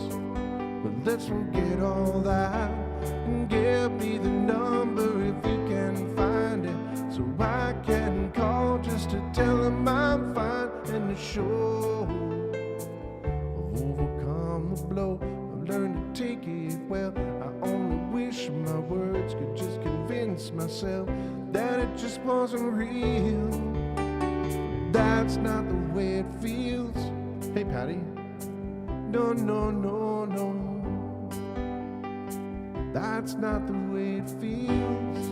But let's forget all that and give me the number if you can find it, so I can call just to tell them I'm fine and to show I've overcome the blow. I've learned to take it well. I only wish my words could just convince myself that it just wasn't real. That's not the way it feels. Hey, Patty. No, no, no, no. That's not the way it feels.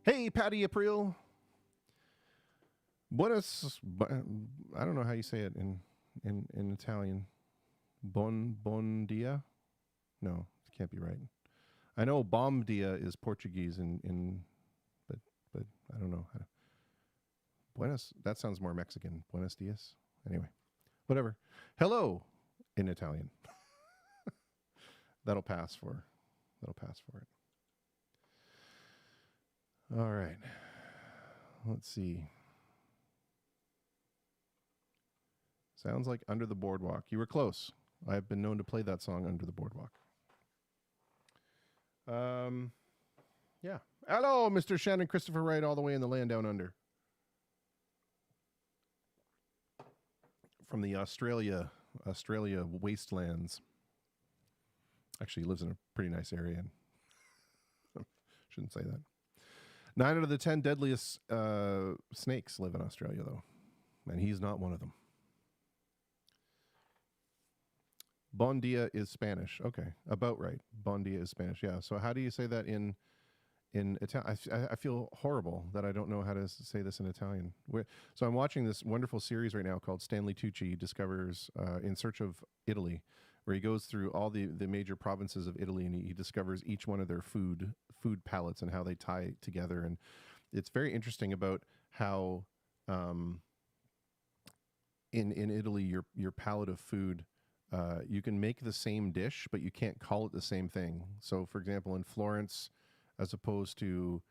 Hey, Patty April. What is, I don't know how you say it in in Italian? Bon dia? No, it can't be right. I know bom dia is Portuguese but I don't know. Buenos, that sounds more Mexican. Buenos dias. Anyway, whatever. Hello in Italian. That'll pass for it. All right. Let's see. Sounds like Under the Boardwalk. You were close. I've been known to play that song, Under the Boardwalk. Yeah. Hello, Mr. Shannon Christopher Wright, all the way in the land down under. From the Australia wastelands. Actually, he lives in a pretty nice area. And shouldn't say that. 9 out of the 10 deadliest snakes live in Australia, though. And he's not one of them. Bon dia is Spanish. Okay, about right. Bon dia is Spanish. Yeah. So how do you say that in Italian? I feel horrible that I don't know how to say this in Italian. So I'm watching this wonderful series right now called Stanley Tucci Discovers In Search of Italy, where he goes through all the major provinces of Italy, and he discovers each one of their food palettes and how they tie together. And it's very interesting about how in Italy your palette of food, you can make the same dish, but you can't call it the same thing. So, for example, in Florence, as opposed to,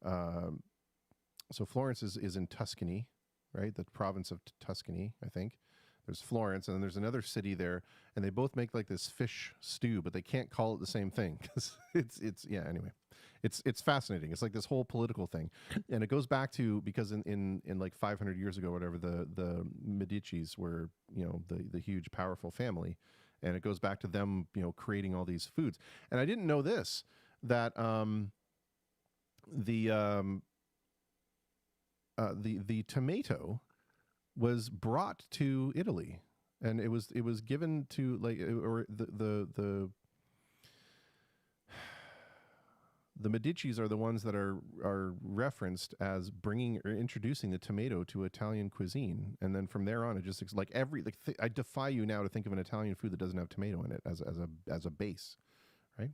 so Florence is in Tuscany, right? The province of Tuscany, I think. There's Florence, and then there's another city there, and they both make like this fish stew, but they can't call it the same thing because anyway, it's fascinating. It's like this whole political thing, and it goes back to because in like 500 years ago, whatever, the Medicis were, the huge powerful family, and it goes back to them, creating all these foods. And I didn't know this, that the tomato was brought to Italy, and it was given to the Medicis are the ones that are referenced as bringing or introducing the tomato to Italian cuisine, and then from there on, it just I defy you now to think of an Italian food that doesn't have tomato in it as a base, right?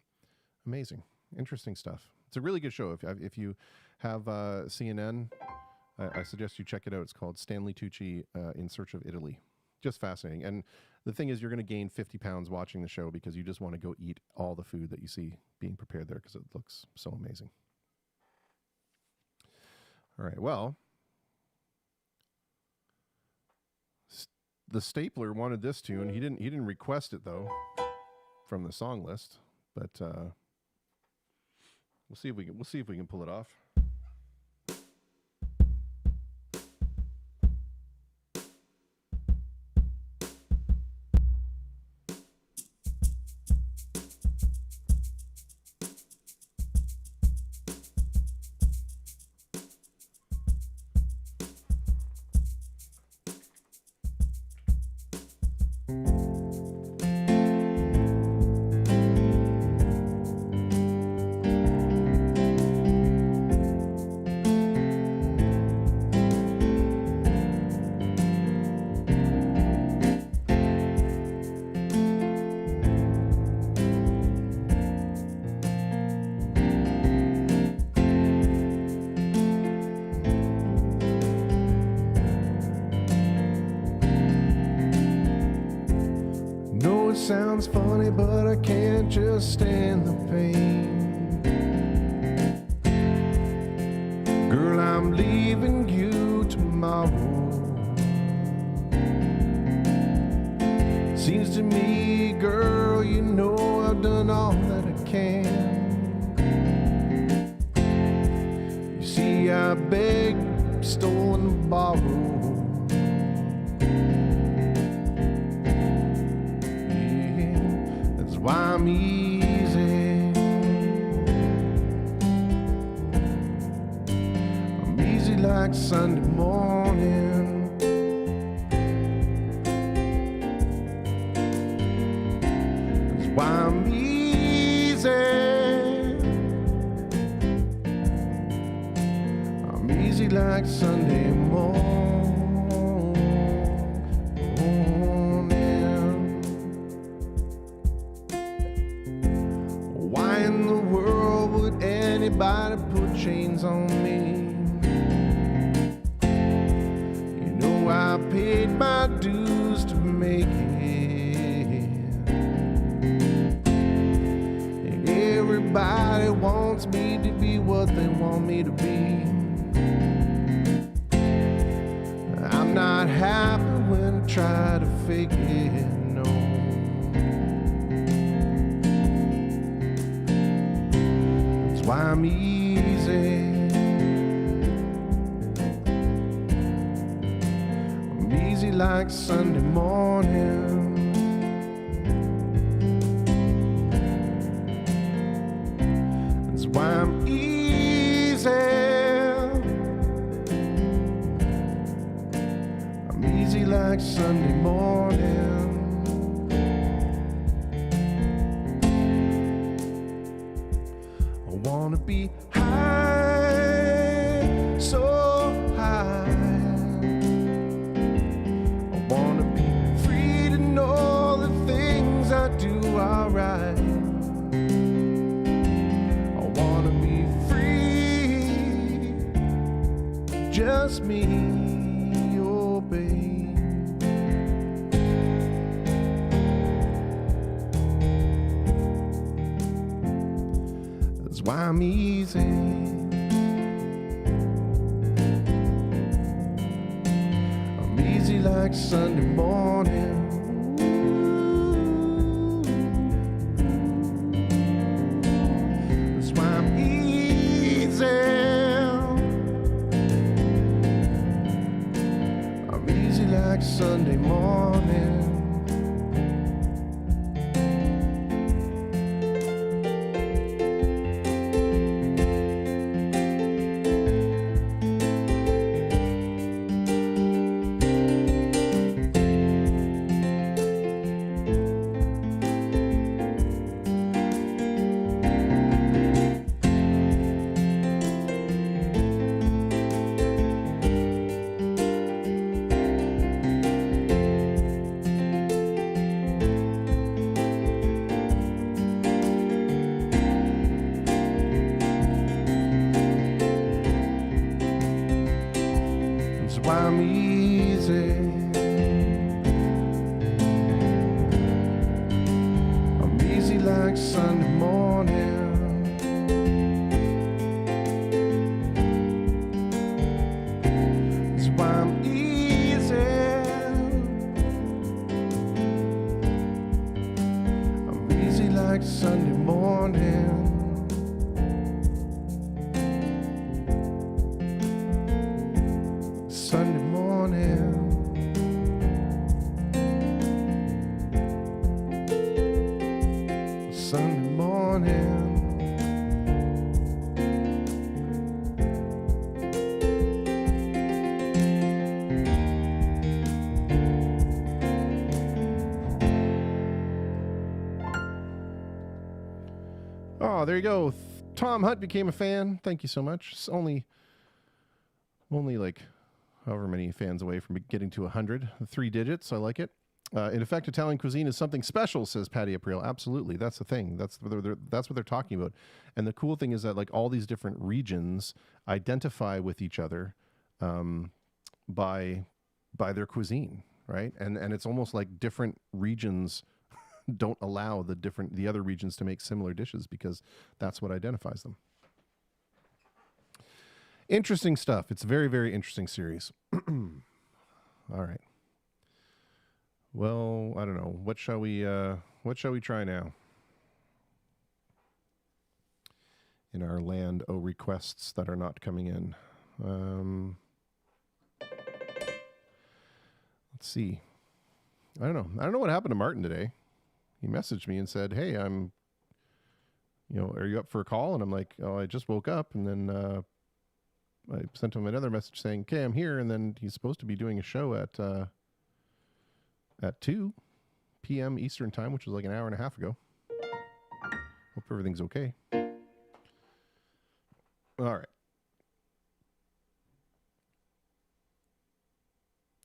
Amazing, interesting stuff. It's a really good show. If you have CNN, I suggest you check it out. It's called Stanley Tucci In Search of Italy. Just fascinating. And the thing is, you're going to gain 50 pounds watching the show because you just want to go eat all the food that you see being prepared there because it looks so amazing. All right. Well, the Stapler wanted this tune. He didn't request it though from the song list, but we'll see if we can pull it off. Sounds funny, but I can't just stand the pain. Girl, I'm leaving you tomorrow. Seems to me, girl, you know I've done all that I can. You see, I begged, stolen, and borrowed. Why I'm easy. I'm easy like Sunday morning. That's why I'm easy. I'm easy like Sunday morning. chains on me. You know I paid my dues to make it. And everybody wants me to be what they want me to be. I'm not happy when I try to fake it, no. That's why I'm easy. I'm easy like Sunday morning. That's why I'm easy. I'm easy like Sunday morning. I wanna be high, so high. I wanna be free to know the things I do are right. I wanna be free, just me, oh babe. That's why I'm easy. I'm easy like Sunday morning. That's why I'm easy. I'm easy like Sunday morning. That's why I'm easy. I'm easy like Sunday morning. That's why I'm easy. I'm easy like Sunday morning. Sunday morning. Sunday morning. Oh, there you go. Tom Hunt became a fan. Thank you so much. It's only like however many fans away from getting to 100. 3 digits. I like it. In effect, Italian cuisine is something special, says Patty April. Absolutely. That's the thing. That's what they're talking about. And the cool thing is that like all these different regions identify with each other by their cuisine, right? And it's almost like different regions don't allow the other regions to make similar dishes because that's what identifies them. Interesting stuff. It's a very, very interesting series. All right. Well, I don't know. What shall we try now? In our land of requests that are not coming in. Let's see. I don't know what happened to Martin today. He messaged me and said, "Hey, are you up for a call?" And I'm like, "Oh, I just woke up." And then I sent him another message saying, "Okay, I'm here." And then he's supposed to be doing a show at 2 p.m. Eastern time, which was like an hour and a half ago. Hope everything's okay. All right.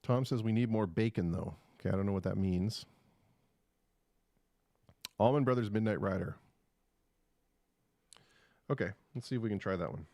Tom says we need more bacon, though. Okay, I don't know what that means. Allman Brothers Midnight Rider. Okay, let's see if we can try that one.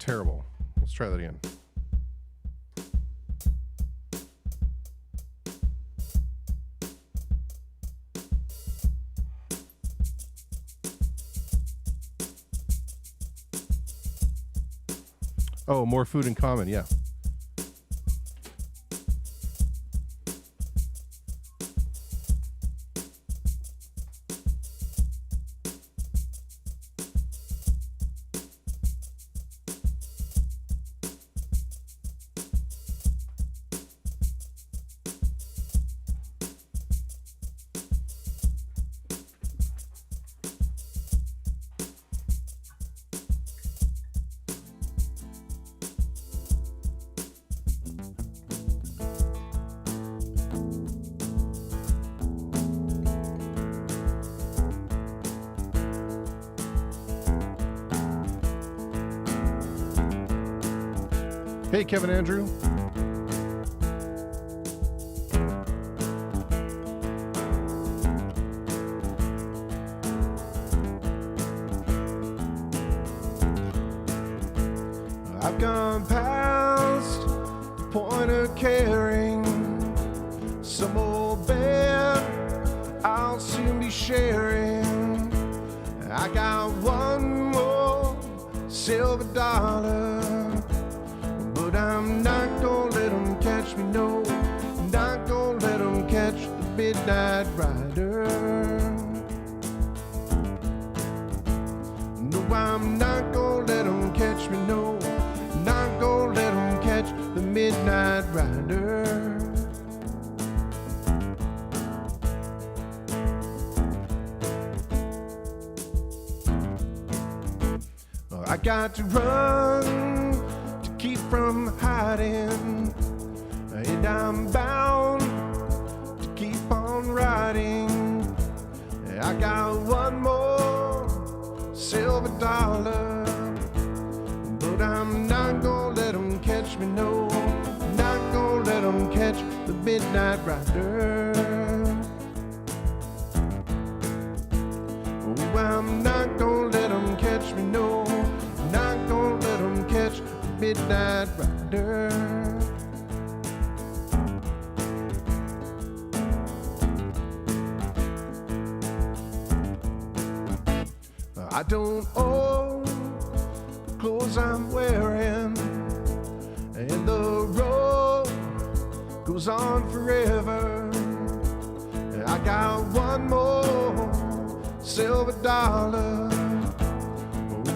terrible. Let's try that again. Oh, more food in common, yeah. Hey, Kevin Andrew. I've gone past the point of caring. Some old bed I'll soon be sharing. I got one more silver dollar, but I'm not gonna let them catch me, no. Not gonna let them catch the midnight rider. No, I'm not gonna let them catch me, no. Not gonna let them catch the midnight rider. I got to run to keep from hiding, and I'm bound to keep on riding. I got one more silver dollar, but I'm not gonna let them catch me, no. Not gonna let them catch the midnight rider. Oh, I'm not gonna let them catch me, no. Not gonna let them catch the midnight rider. I don't own the clothes I'm wearing, and the road goes on forever. I got one more silver dollar,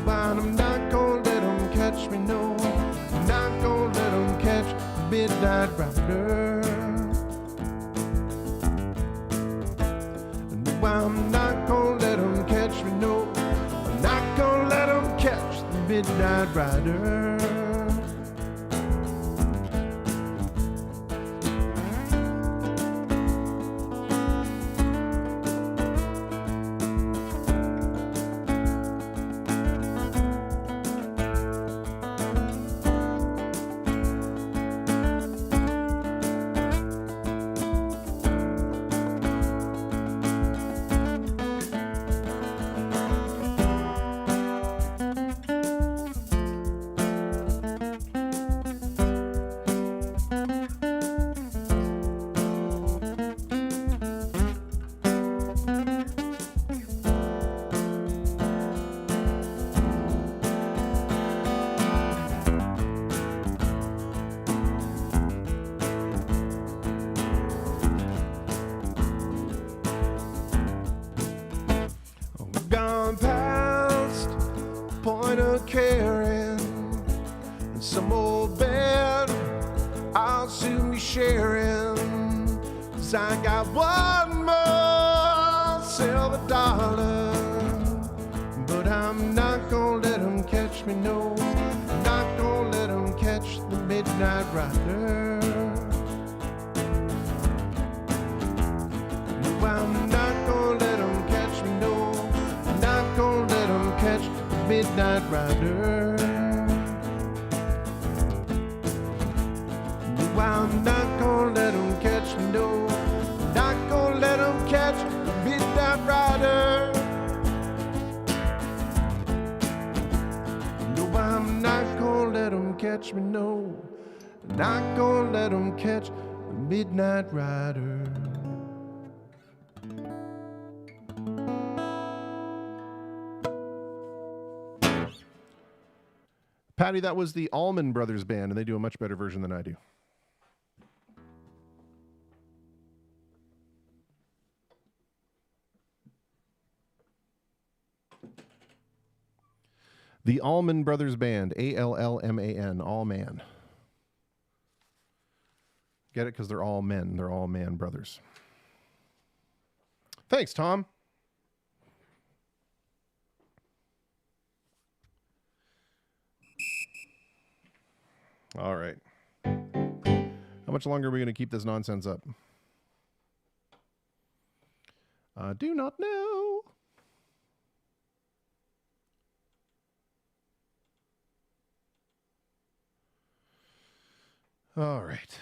but I'm not gonna let them catch me, no. Not gonna let them catch the midnight rider. No, I'm not gonna let them catch me, no. I'm not gonna let them catch the midnight rider. Gone past the point of caring, and some old bed I'll soon be sharing. 'Cause I got one more silver dollar, but I'm not gonna let them catch me, no. Not gonna let them catch the midnight rider. No, I'm not gonna let them catch me, no. Not gonna let them catch the midnight rider. No, I'm not gonna let them catch me, no. Not gonna let them catch the midnight rider. No, I'm not gonna catch me, no. Not gonna let them catch the midnight rider. Patty, that was the Allman Brothers Band, and they do a much better version than I do. The Allman Brothers Band, Allman, All Man. Get it? Because they're all men. They're all man brothers. Thanks, Tom. All right. How much longer are we going to keep this nonsense up? I do not know. All right.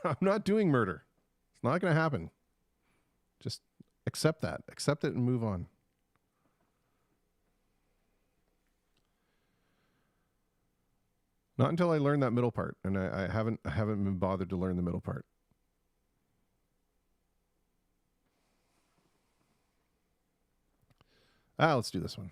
I'm not doing murder. It's not going to happen. Just accept that. Accept it and move on. Not until I learn that middle part, and I haven't been bothered to learn the middle part. Let's do this one.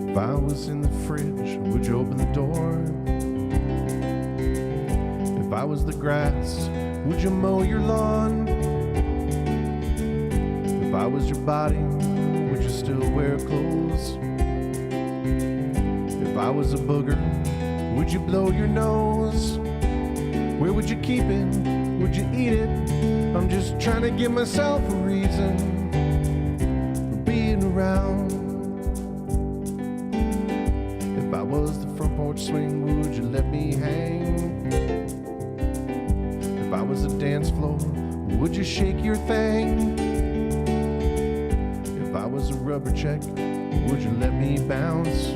If I was in the fridge, would you open the door? If I was the grass, would you mow your lawn? If I was your body, would you still wear clothes? If I was a booger, would you blow your nose? Where would you keep it? Would you eat it? I'm just trying to give myself a reason for being around. If I was the front porch swing, would you let me hang? If I was a dance floor, would you shake your thing? If I was a rubber check, would you let me bounce?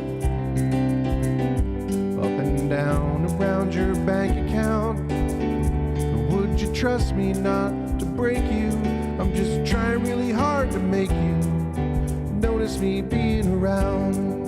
Up and down around your bank account. Or would you trust me not to break you? I'm just trying really hard to make you notice me being around.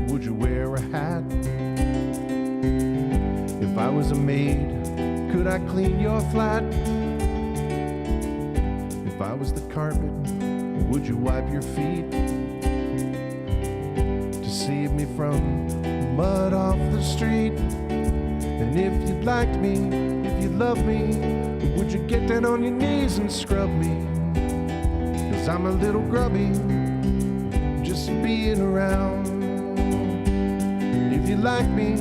Would you wear a hat? If I was a maid, could I clean your flat? If I was the carpet, would you wipe your feet? To save me from mud off the street. And if you liked me, if you loved me, would you get down on your knees and scrub me? 'Cause I'm a little grubby, just being around. If you like me,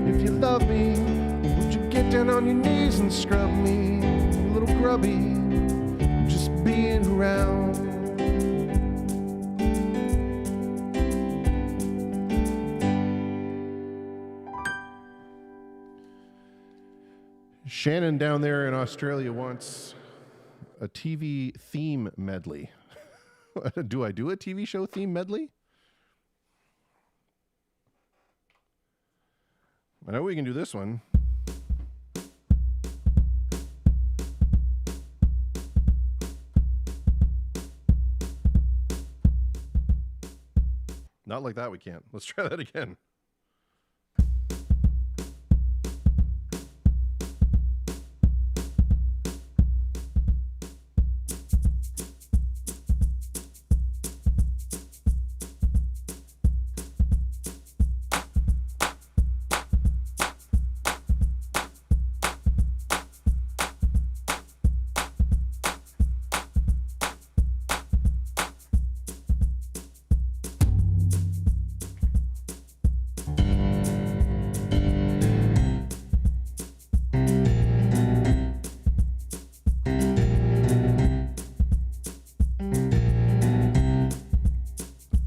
if you love me, would you get down on your knees and scrub me? A little grubby, just being around. Shannon down there in Australia wants a TV theme medley. Do I do a TV show theme medley? I know we can do this one. Not like that, we can't. Let's try that again.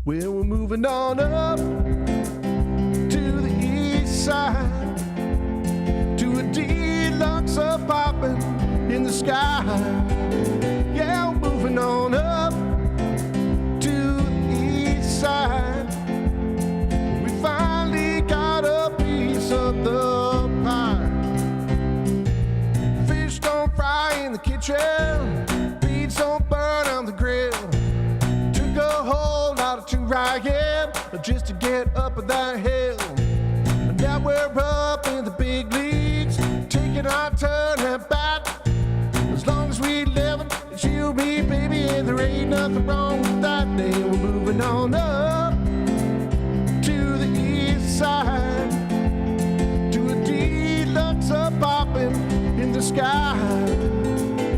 Well, we're moving on up to the east side, to a deluxe apartment in the sky. Yeah, we're moving on up to the east side. We finally got a piece of the pie. Fish don't fry in the kitchen, beans don't burn on the grill. Took a whole lot of trying just to get up that hill. And now we're up in the big leagues, taking our turn at bat. As long as we live, it's you, me, baby, and there ain't nothing wrong with that. Day we're moving on up to the east side, to a deluxe apartment in the sky.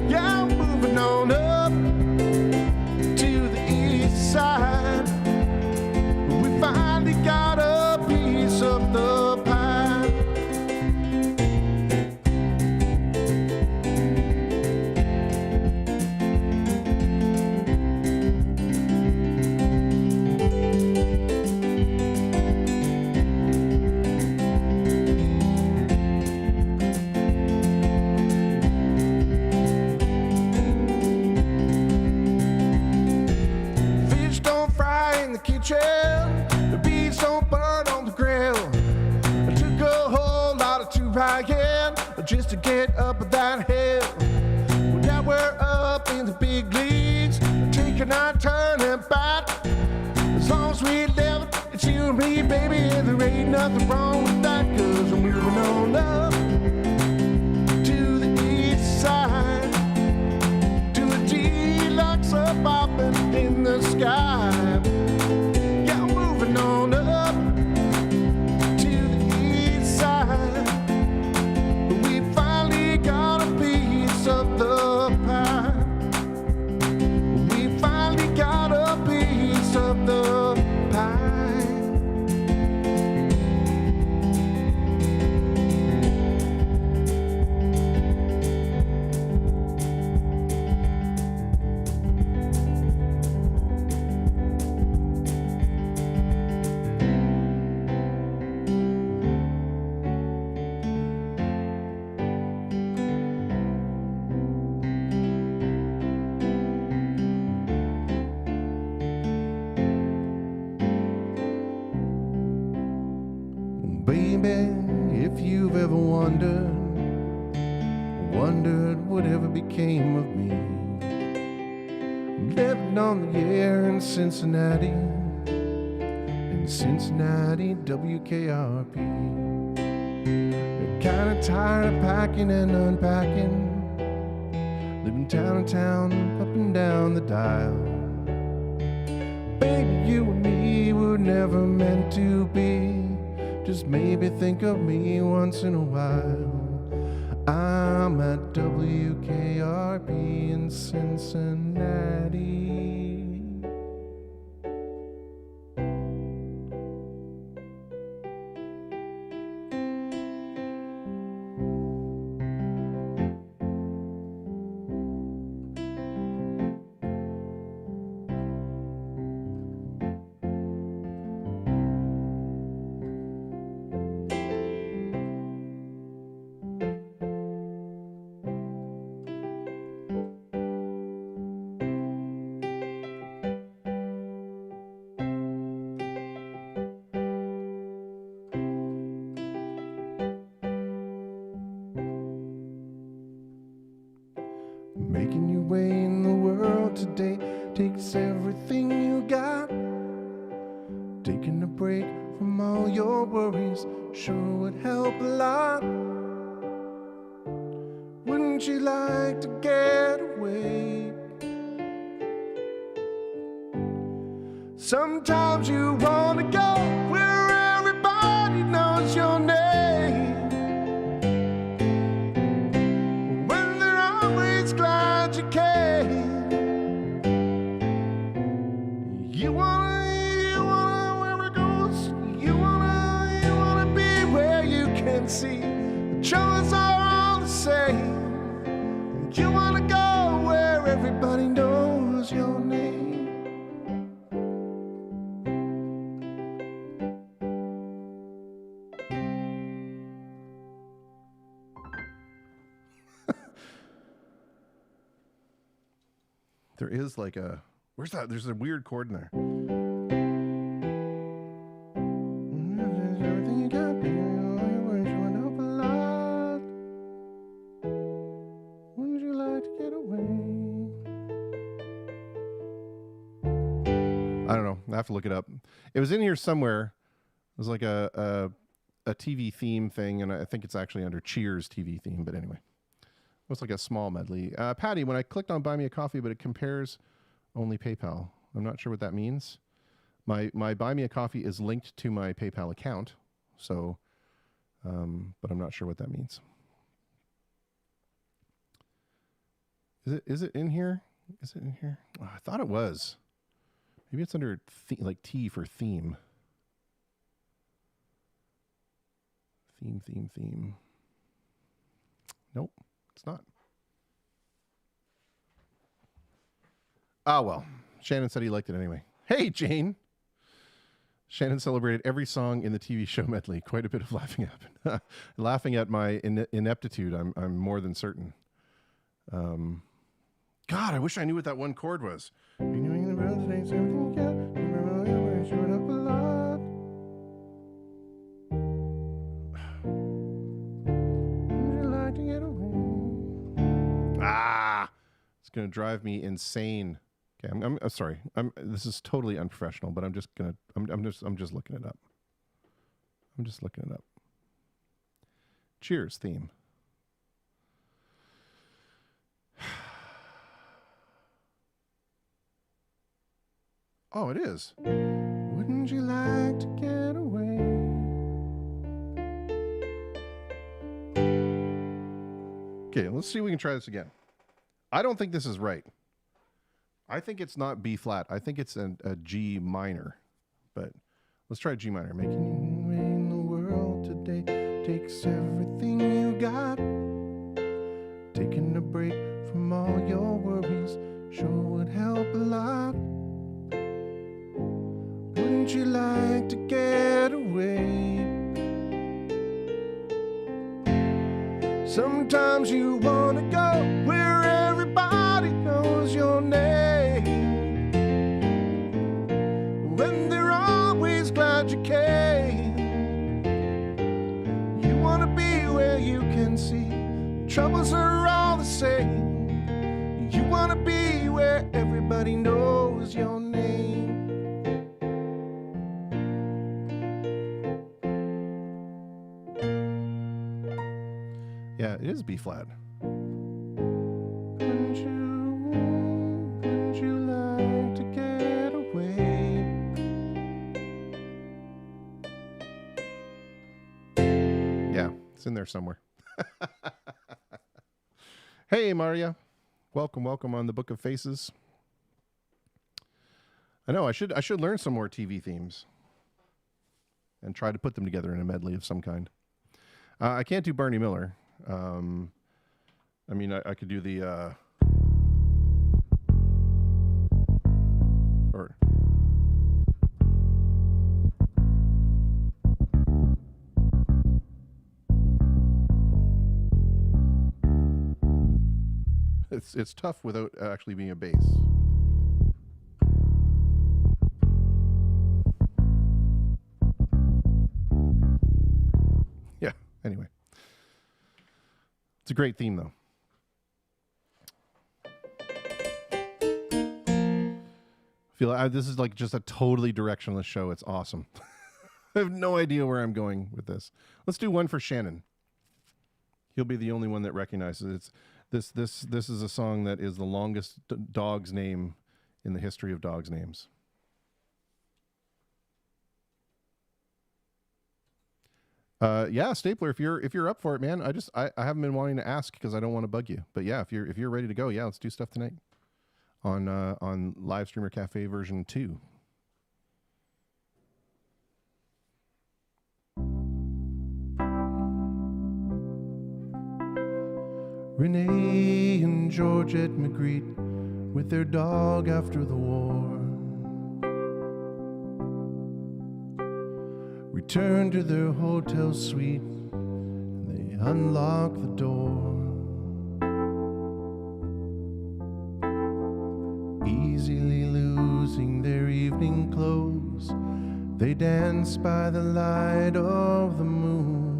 Yeah, I'm moving on up to the east side. We finally got a piece of the pie. Fish don't fry in the kitchen, the beans don't burn on the grill. I took a whole lot of trying just to get up that hill. Well, now we're up in the big leagues, taking our turn at bat. As long as we live, it's you and me, baby, and there ain't nothing wrong with that. 'Cause we're moving on up to the east side, to a deluxe apartment in the sky. Yeah, I'm moving on up to the east side. We finally got a piece of the pie. We finally got a piece of the pie. Baby, if you've ever wondered whatever became of me, living on the air in Cincinnati, WKRP. Kinda tired of packing and unpacking, living town to town, up and down the dial. Baby, you and me were never meant to be. Just maybe think of me once in a while. I'm at WKRP in Cincinnati. break from all your worries sure would help a lot. Wouldn't you like to get away? Sometimes you wanna go where everybody knows your name, when they're always glad you came. You wanna where it goes. You wanna be where you can see the troubles are all the same. You wanna go where everybody knows your name. There is like a, where's that? There's a weird chord in there. Everything you got, baby, all your worries showing up a lot. Wouldn't you like to get away? I don't know. I have to look it up. It was in here somewhere. It was like a TV theme thing, and I think it's actually under Cheers TV theme. But anyway, it was like a small medley. Patty, when I clicked on Buy Me a Coffee, but it compares only PayPal. I'm not sure what that means. My Buy Me a Coffee is linked to my PayPal account, so, but I'm not sure what that means. Is it in here? Is it in here? Oh, I thought it was. Maybe it's under like T for theme. Theme. Nope, it's not. Ah, well. Shannon said he liked it anyway. Hey, Jane. Shannon celebrated every song in the TV show medley. Quite a bit of laughing happened. Laughing at my ineptitude, I'm more than certain. God, I wish I knew what that one chord was. Renewing the road today, so everything you got. Remember all your worries showing up a lot. Would you like to get away? Ah, it's gonna drive me insane. Okay, I'm sorry. This is totally unprofessional, but I'm just looking it up. I'm just looking it up. Cheers theme. Oh, it is. Wouldn't you like to get away? Okay, let's see if we can try this again. I don't think this is right. I think it's not B flat. I think it's a G minor. But let's try G minor. Making Your way in the world today takes everything you got. Taking a break from all your worries sure would help a lot. Wouldn't you like to get away? Sometimes you wanna go where everybody knows your name, when they're always glad you came. You wanna be where you can see troubles are all the same. You wanna be where everybody knows your name. Yeah, it is B flat. Wouldn't you like to get away? Yeah, it's in there somewhere. Hey, Maria. Welcome on the Book of Faces. I know I should learn some more TV themes and try to put them together in a medley of some kind. I can't do Barney Miller. I mean, I could do the or it's tough without actually being a bass. Yeah, anyway. It's a great theme, though. This is like just a totally directionless show. It's awesome. I have no idea where I'm going with this. Let's do one for Shannon. He'll be the only one that recognizes it. This is a song that is the longest dog's name in the history of dogs' names. Yeah, Stapler, if you're up for it, man. I haven't been wanting to ask because I don't want to bug you. But yeah, if you're ready to go, yeah, let's do stuff tonight on Live Streamer Cafe version 2. Renee and Georgette Magritte with their dog after the war returned to their hotel suite and they unlocked the door. Easily losing their evening clothes, they danced by the light of the moon.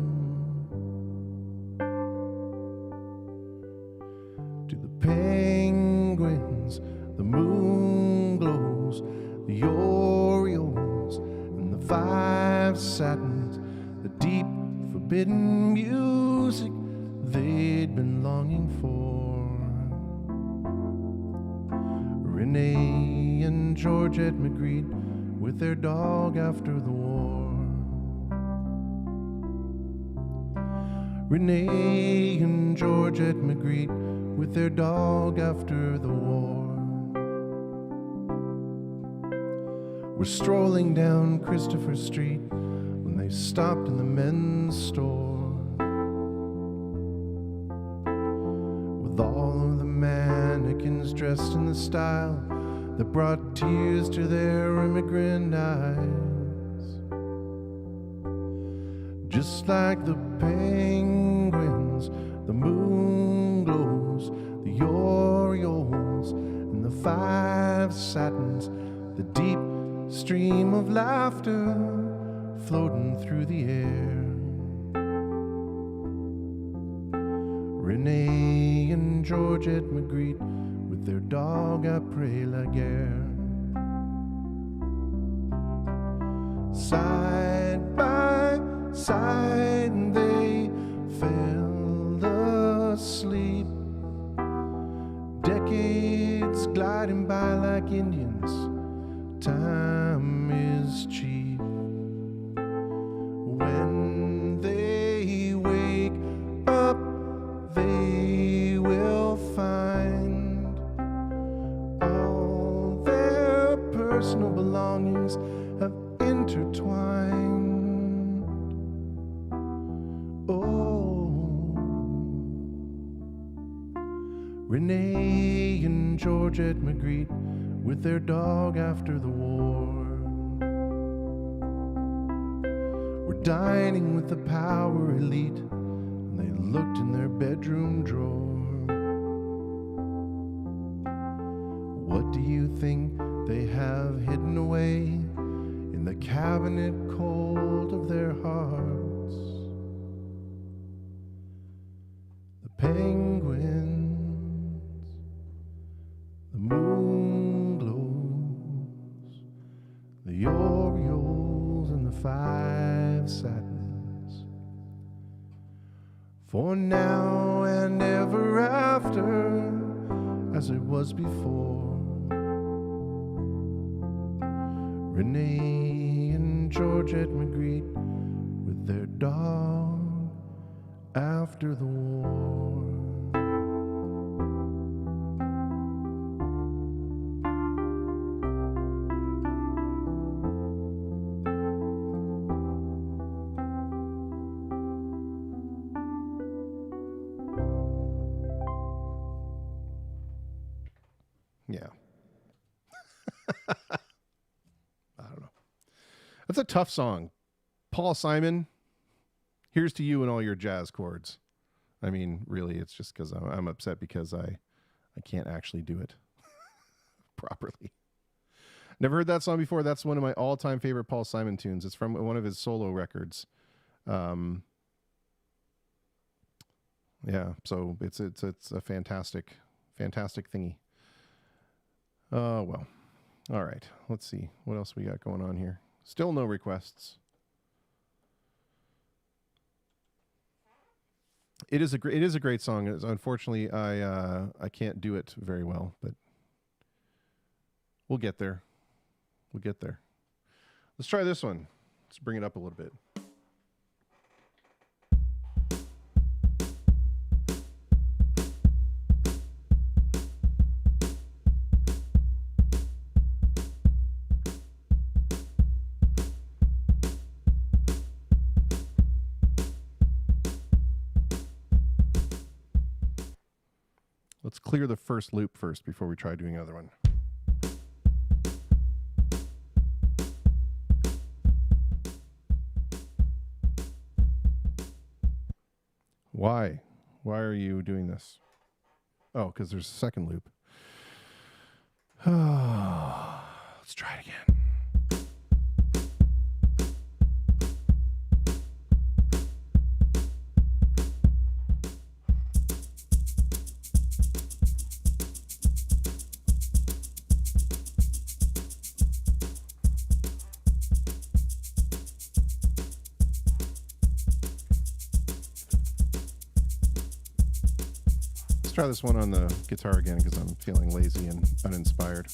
To the penguins, the moon glows, the Orioles, and the 5 satins, the deep, forbidden music they'd been longing for. Renee and Georgette Magritte with their dog after the war. Renee and Georgette Magritte with their dog after the war. We're strolling down Christopher Street when they stopped in the men's store. With all of the mannequins dressed in the style that brought tears to their immigrant eyes. Just like the penguins, the moon glows, the Orioles, and the 5 satins, the deep stream of laughter floating through the air. Renee and Georgette Magritte with their dog après la guerre. Side by side they fell asleep. Decades gliding by like Indians. Time is cheap. When they wake up, they will find all their personal belongings have intertwined. Oh, Renee and Georgette Magritte with their dog after the war. We're dining with the power elite, and they looked in their bedroom drawer. What do you think they have hidden away in the cabinet cold of their hearts? The penguins, the moon glows, the Orioles, and the 5 satins. For now and ever after, as it was before. Renee and Georgette Magritte with their dog after the war. Yeah. I don't know. That's a tough song. Paul Simon, here's to you and all your jazz chords. I mean, really, it's just because I'm upset because I can't actually do it properly. Never heard that song before. That's one of my all-time favorite Paul Simon tunes. It's from one of his solo records. Yeah, so it's a fantastic thingy. Well. All right. Let's see what else we got going on here. Still no requests. it is a great song. Unfortunately, I can't do it very well, but we'll get there. We'll get there. Let's try this one. Let's bring it up a little bit. Let's clear the first loop first before we try doing another one. Why? Why are you doing this? Oh, because there's a second loop. Let's try it again. Let's try this one on the guitar again because I'm feeling lazy and uninspired.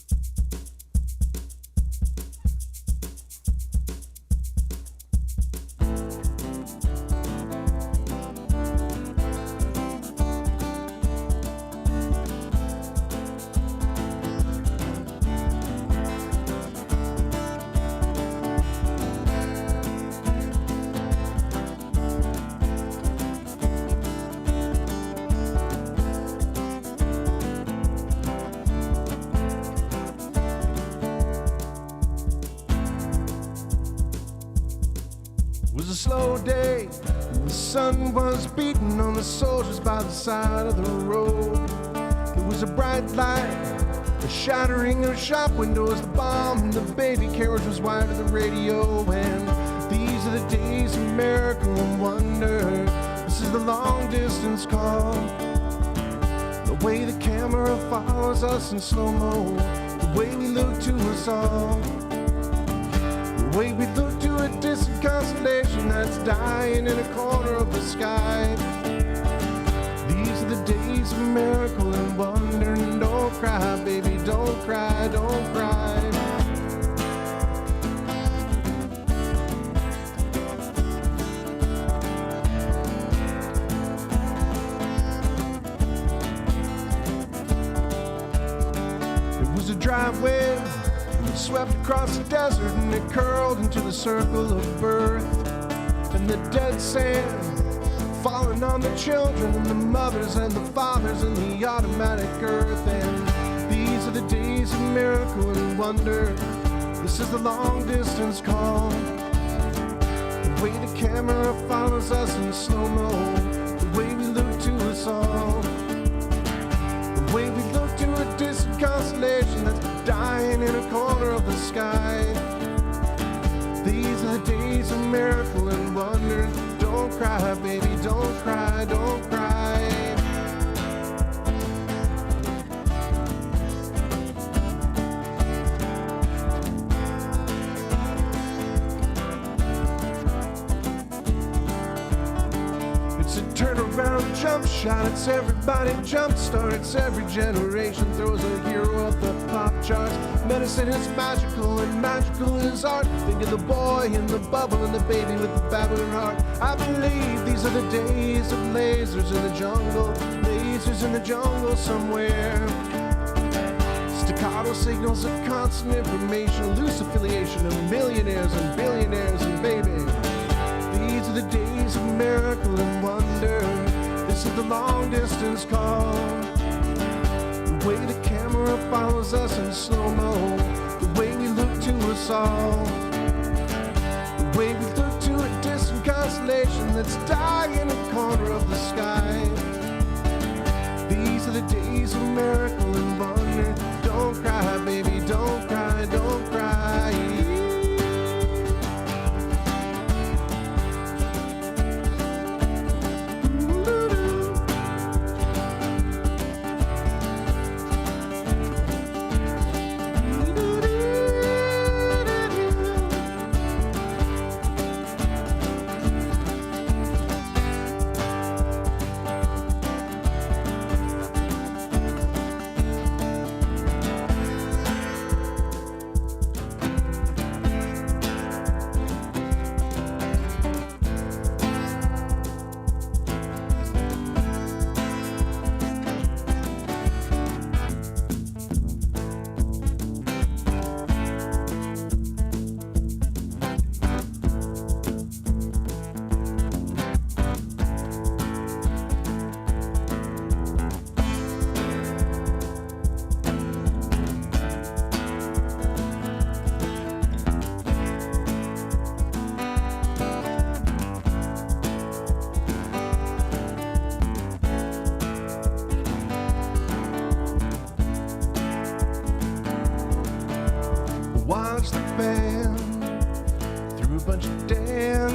It was a slow day, and the sun was beating on the soldiers by the side of the road. It was a bright light, the shattering of shop windows, the bomb, and the baby carriage was wired to the radio. And these are the days of miracle and wonder. This is the long distance call. The way the camera follows us in slow-mo, the way we look to us all. The way we look to a distant constellation that's dying in a corner of the sky. These are the days of miracle and wonder. And don't cry, baby, don't cry, don't cry. It was a driveway swept across the desert, and it curled into the circle of birth. And the dead sand falling on the children and the mothers and the fathers and the automatic earth. And these are the days of miracle and wonder. This is the long distance call. The way the camera follows us in slow-mo, the way we look to us all. The way we look to a distant constellation that's dying in a corner of the sky. These are the days of miracle and wonder. Don't cry, baby, don't cry, don't cry. It's a turnaround jump shot, it's everybody jump start, it's every generation throws a hero up the pop charts. Medicine is magical and magical is art. Think of the boy in the bubble and the baby with the babbling heart. I believe these are the days of lasers in the jungle, lasers in the jungle somewhere. Staccato signals of constant information, loose affiliation of millionaires and billionaires and baby. These are the days of miracle and wonder. This is the long distance call. The way the camera follows us in slow-mo, the way we look to us all. The way we look to a distant constellation that's dying in a corner of the sky. These are the days of miracle and wonder. Don't cry, baby, don't cry, don't cry.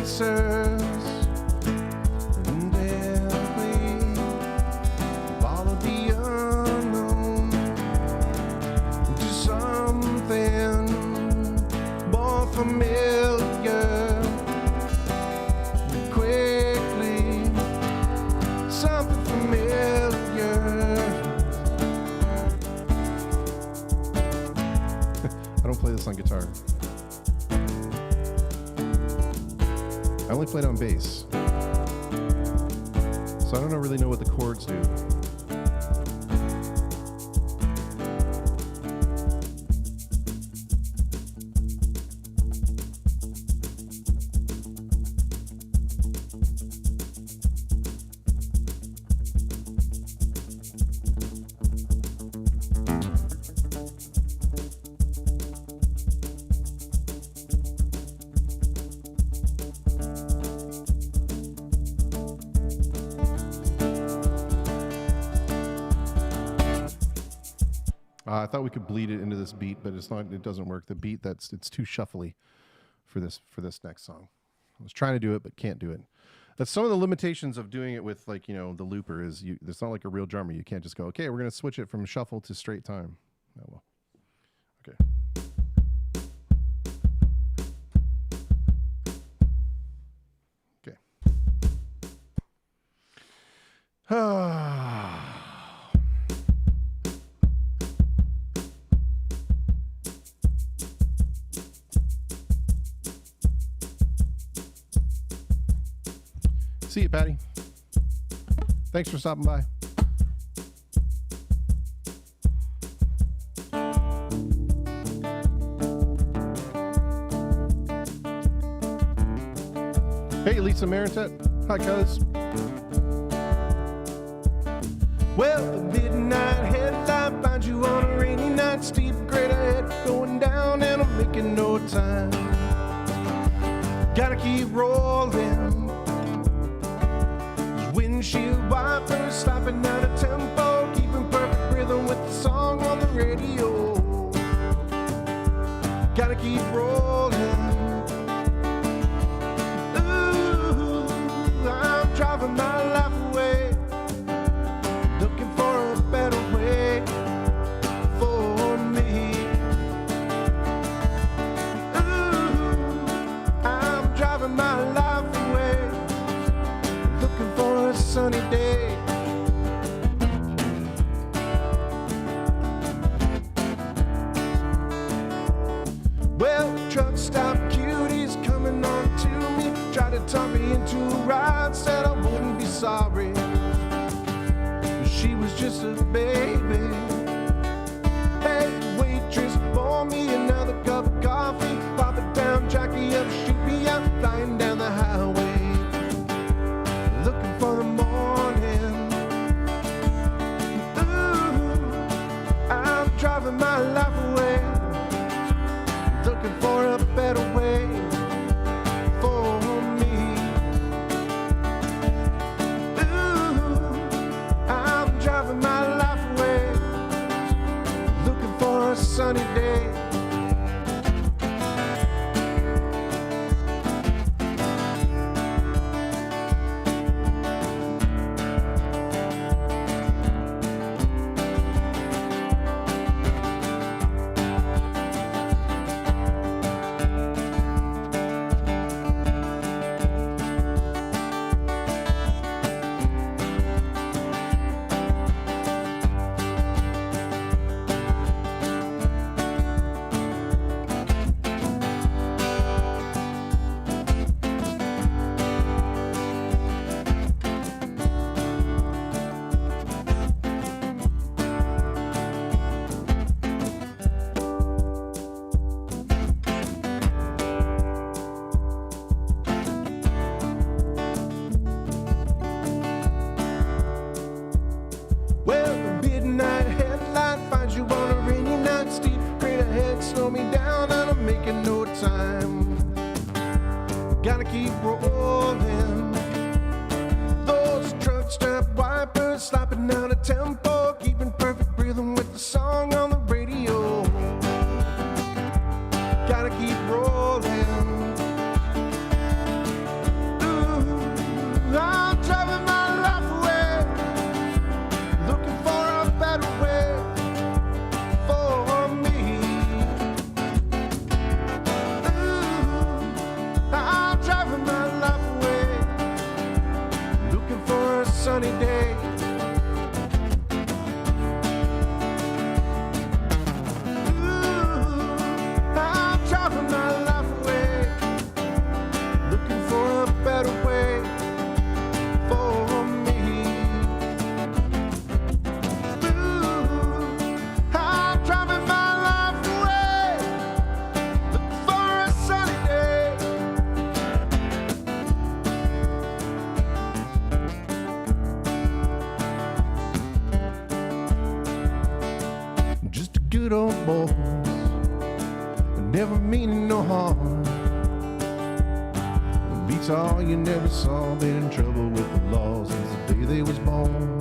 answers. And if we follow the unknown to something more familiar, quickly, something familiar. I don't play this on guitar. I only played on bass. So I don't really know what the chords do. I thought we could bleed it into this beat, but it's not. It doesn't work. The beat it's too shuffly for this next song. I was trying to do it, but can't do it. That's some of the limitations of doing it with, like, the looper is it's not like a real drummer. You can't just go, okay, we're gonna switch it from shuffle to straight time. Oh well. Okay. Okay. See you, Patty. Thanks for stopping by. Hey, Lisa Maritet. Hi, cuz. Well, the midnight headlight finds you on a rainy night, steep grade ahead, going down, and I'm making no time. Gotta keep rolling. Windshield wipers slapping out a tempo, keeping perfect rhythm with the song on the radio. Gotta keep rolling. Ooh, I'm driving my life away, looking for a better way for me. Ooh, I'm driving my life away, looking for a sunny day. Well, truck stop cuties coming on to me, tried to talk me into a ride, said I wouldn't be sorry. She was just a baby. Hey, waitress, pour me another cup of coffee, pop it down, Jackie up, shoot me out, flying down the highway, looking for the morning. Ooh, I'm driving my life away, looking for a better way for me. Ooh, I'm driving my life away, looking for a sunny day. slow me down and I'm making no time. Gotta keep rolling. Those truck stop wipers slapping out a tempo, keeping perfect rhythm with the song on the radio. Gotta keep rolling. good old boys, never meaning no harm. Beats all you never saw, been in trouble with the law since the day they was born.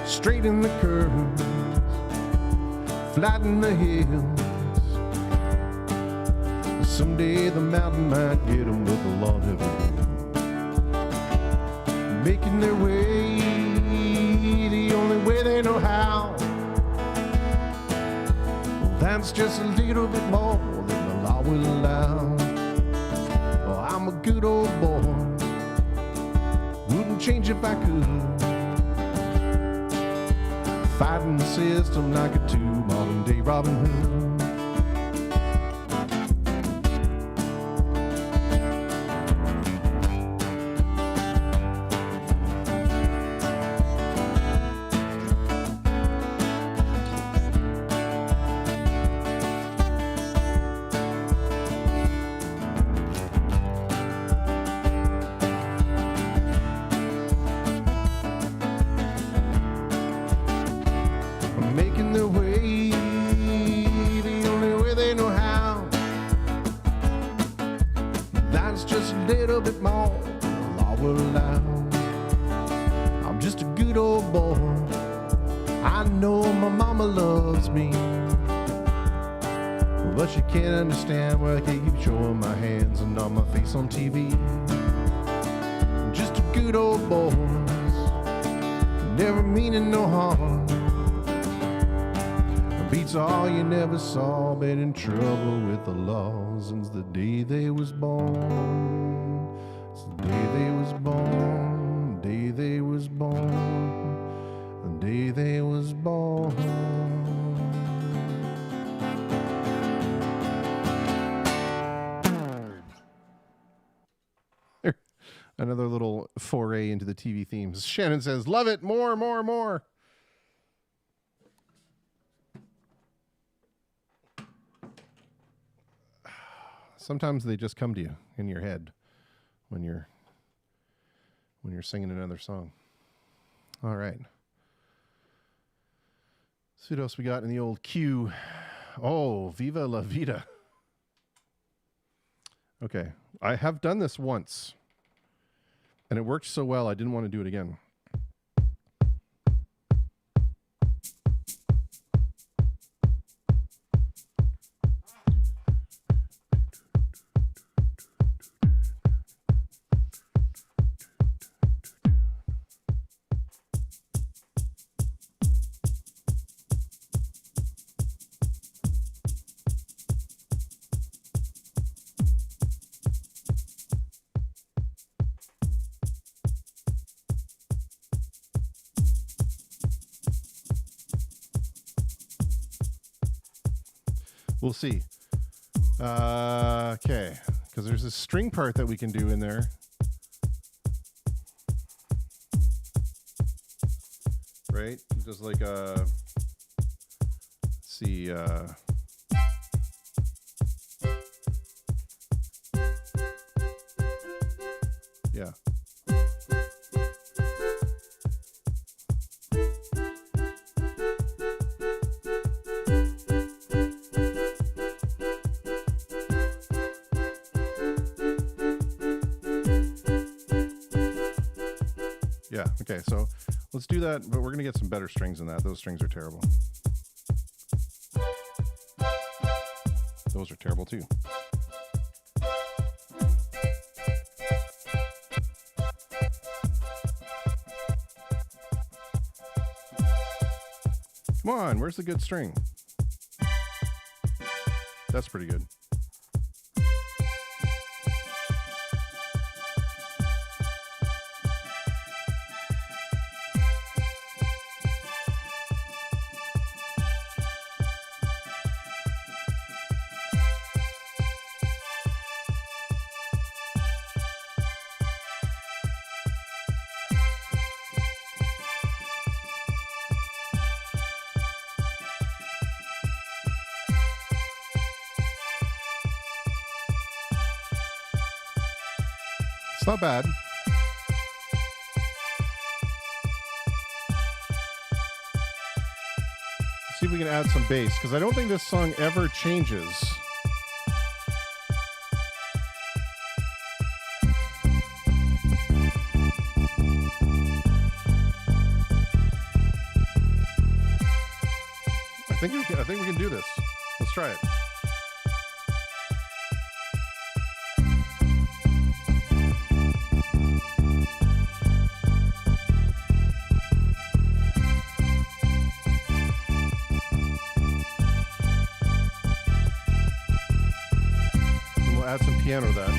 Straight in the curves, flat in the hills. Someday the mountain might get them, but the law never will. Making their way the only way they know how. Well, that's just a little bit more than the law will allow. Well, I'm a good old boy, wouldn't change if I could. Fighting the system like a true modern day Robin Hood. Making their way the only way they know how. That's just a little bit more than the law will allow. I'm just a good old boy, I know my mama loves me, but she can't understand why I keep showing my hands and not my face on TV. I'm just a good old boy, never meaning no harm. Beats all you never saw, been in trouble with the law since the day they was born. It's the day they was born, the day they was born, the day they was born. Another little foray into the TV themes. Shannon says, love it, more, more, more. Sometimes they just come to you in your head when you're singing another song. All right. See what else we got in the old queue. Oh, Viva la Vida. Okay. I have done this once, and it worked so well I didn't want to do it again. We'll see. Okay, because there's this string part that we can do in there. Right? Just like let's see, yeah. Yeah, okay, so let's do that, but we're going to get some better strings than that. Those strings are terrible. Those are terrible too. Come on, where's the good string? That's pretty good. It's not bad. Let's see if if we can add some bass, because I don't think this song ever changes. I think we can do this. Let's try it. And we'll add some piano to that.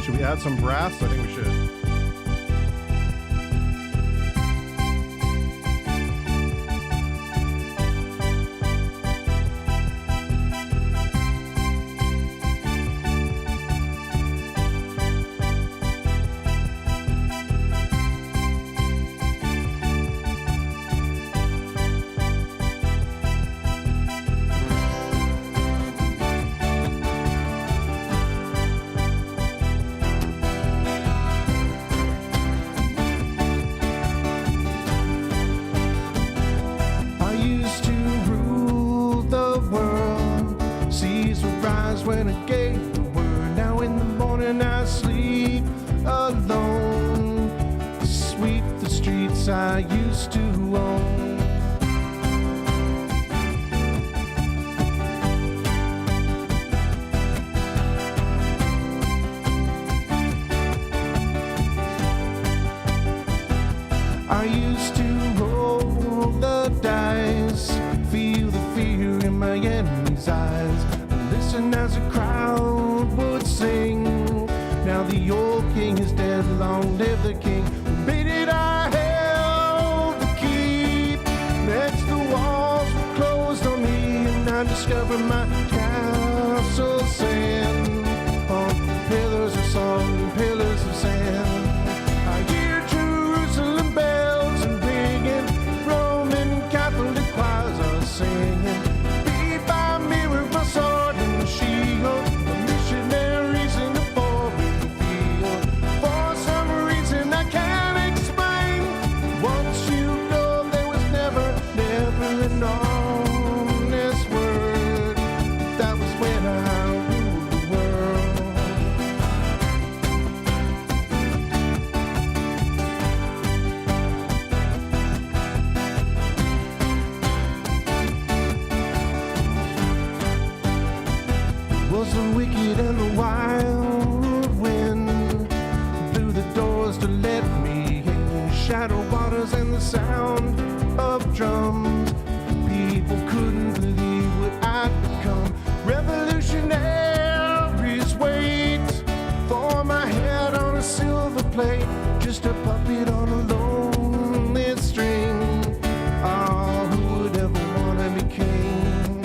Should we add some brass? I think we should. When I gave the word, now in the morning I sleep alone to sweep the streets I used to own. I used to roll the dice, feel the fear in my enemy's eyes, listen as a crowd would sing. Now the old king is dead, long live the king. Who made it I held the keep. Next the walls were closed on me, and I discovered my castle sand on pillars of salt and pillars of sand. I hear Jerusalem bells and ringing, Roman Catholic choirs are singing. Be by me with my sword and shield, the missionaries in the foreign field. For some reason I can't explain, once you go there was never an honest word. That was when I ruled the world. Was the wicked and the wild wind blew the doors to let me in. Shadow waters and the sound of drums. People couldn't believe what I'd become. Revolutionaries wait for my head on a silver plate, just a puppet on a lonely string. Oh, who would ever want to be king?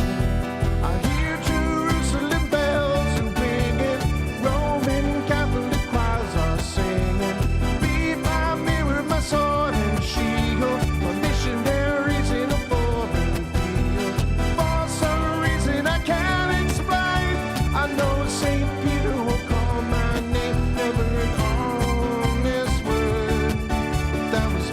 I hear Jerusalem bells and ringing, Roman Catholic choirs are singing. Be by me with my sword and shield, my missionaries in a foreign field. For some reason I can't explain, I know St. Peter will call my name, never an honest word. But that was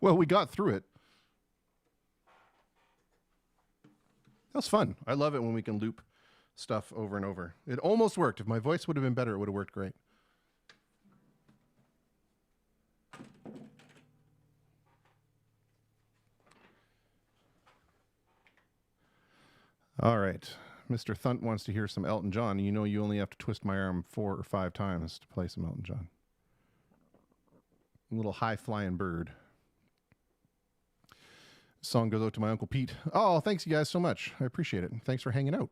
Well, we got through it. That was fun. I love it when we can loop stuff over and over. It almost worked. If my voice would have been better, it would have worked great. All right. Mr. Thunt wants to hear some Elton John. You know you only have to twist my arm 4 or 5 times to play some Elton John. A little high-flying bird. Song goes out to my Uncle Pete. Oh, thanks you guys so much. I appreciate it. Thanks for hanging out.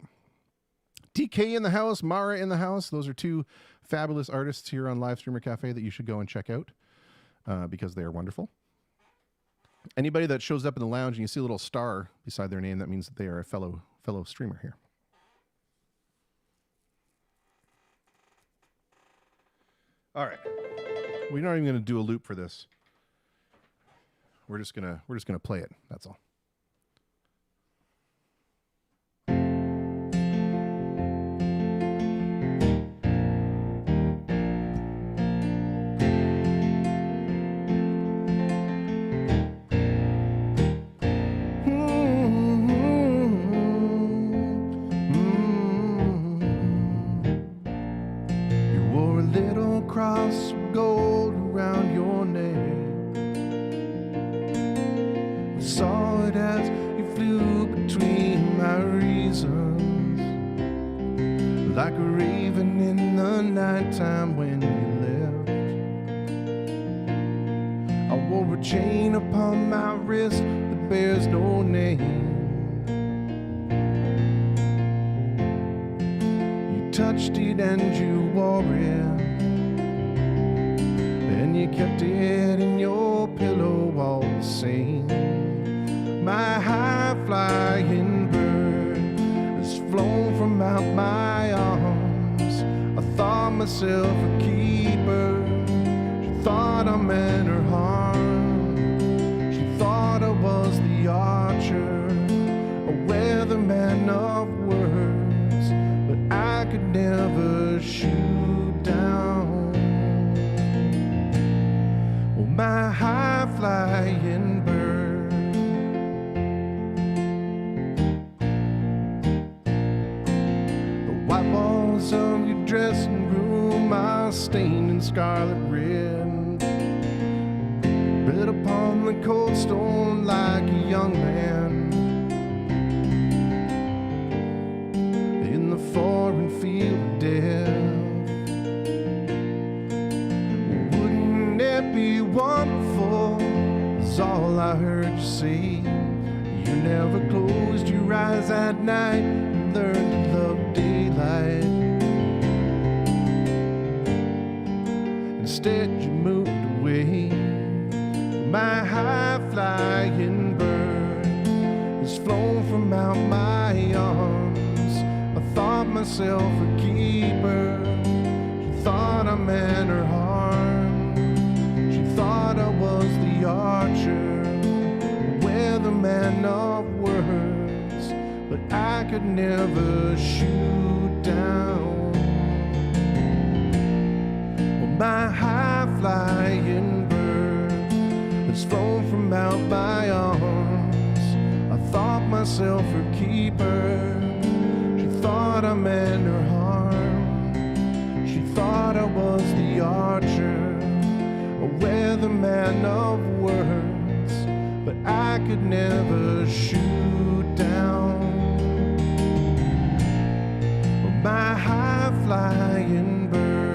DK in the house, Mara in the house. Those are 2 fabulous artists here on Live Streamer Cafe that you should go and check out because they are wonderful. Anybody that shows up in the lounge and you see a little star beside their name, that means that they are a fellow streamer here. All right. We're not even going to do a loop for this. We're just gonna play it. That's all. You wore a little cross of gold around your neck. Saw it as you flew between my reasons, like a raven in the nighttime when you left. I wore a chain upon my wrist that bears no name. You touched it and you wore it, and you kept it in your pillow all the same. My high-flying bird has flown from out my arms. I thought myself a keeper. She thought I meant her harm. She thought I was the archer, a weatherman of words, but I could never shoot down. Oh, my high-flying bird. Of your dressing room are stained in scarlet red, writ upon the cold stone like a young man in the foreign field of death. Wouldn't it be wonderful, is all I heard you say. You never closed your eyes at night and learned to love daylight. Instead you moved away. My high-flying bird has flown from out my arms. I thought myself a keeper. She thought I meant her harm. She thought I was the archer, a weatherman of words, but I could never shoot down. My high-flying bird has flown from out my arms. I thought myself her keeper. She thought I meant her harm. She thought I was the archer, a weatherman of words, but I could never shoot down. My high-flying bird.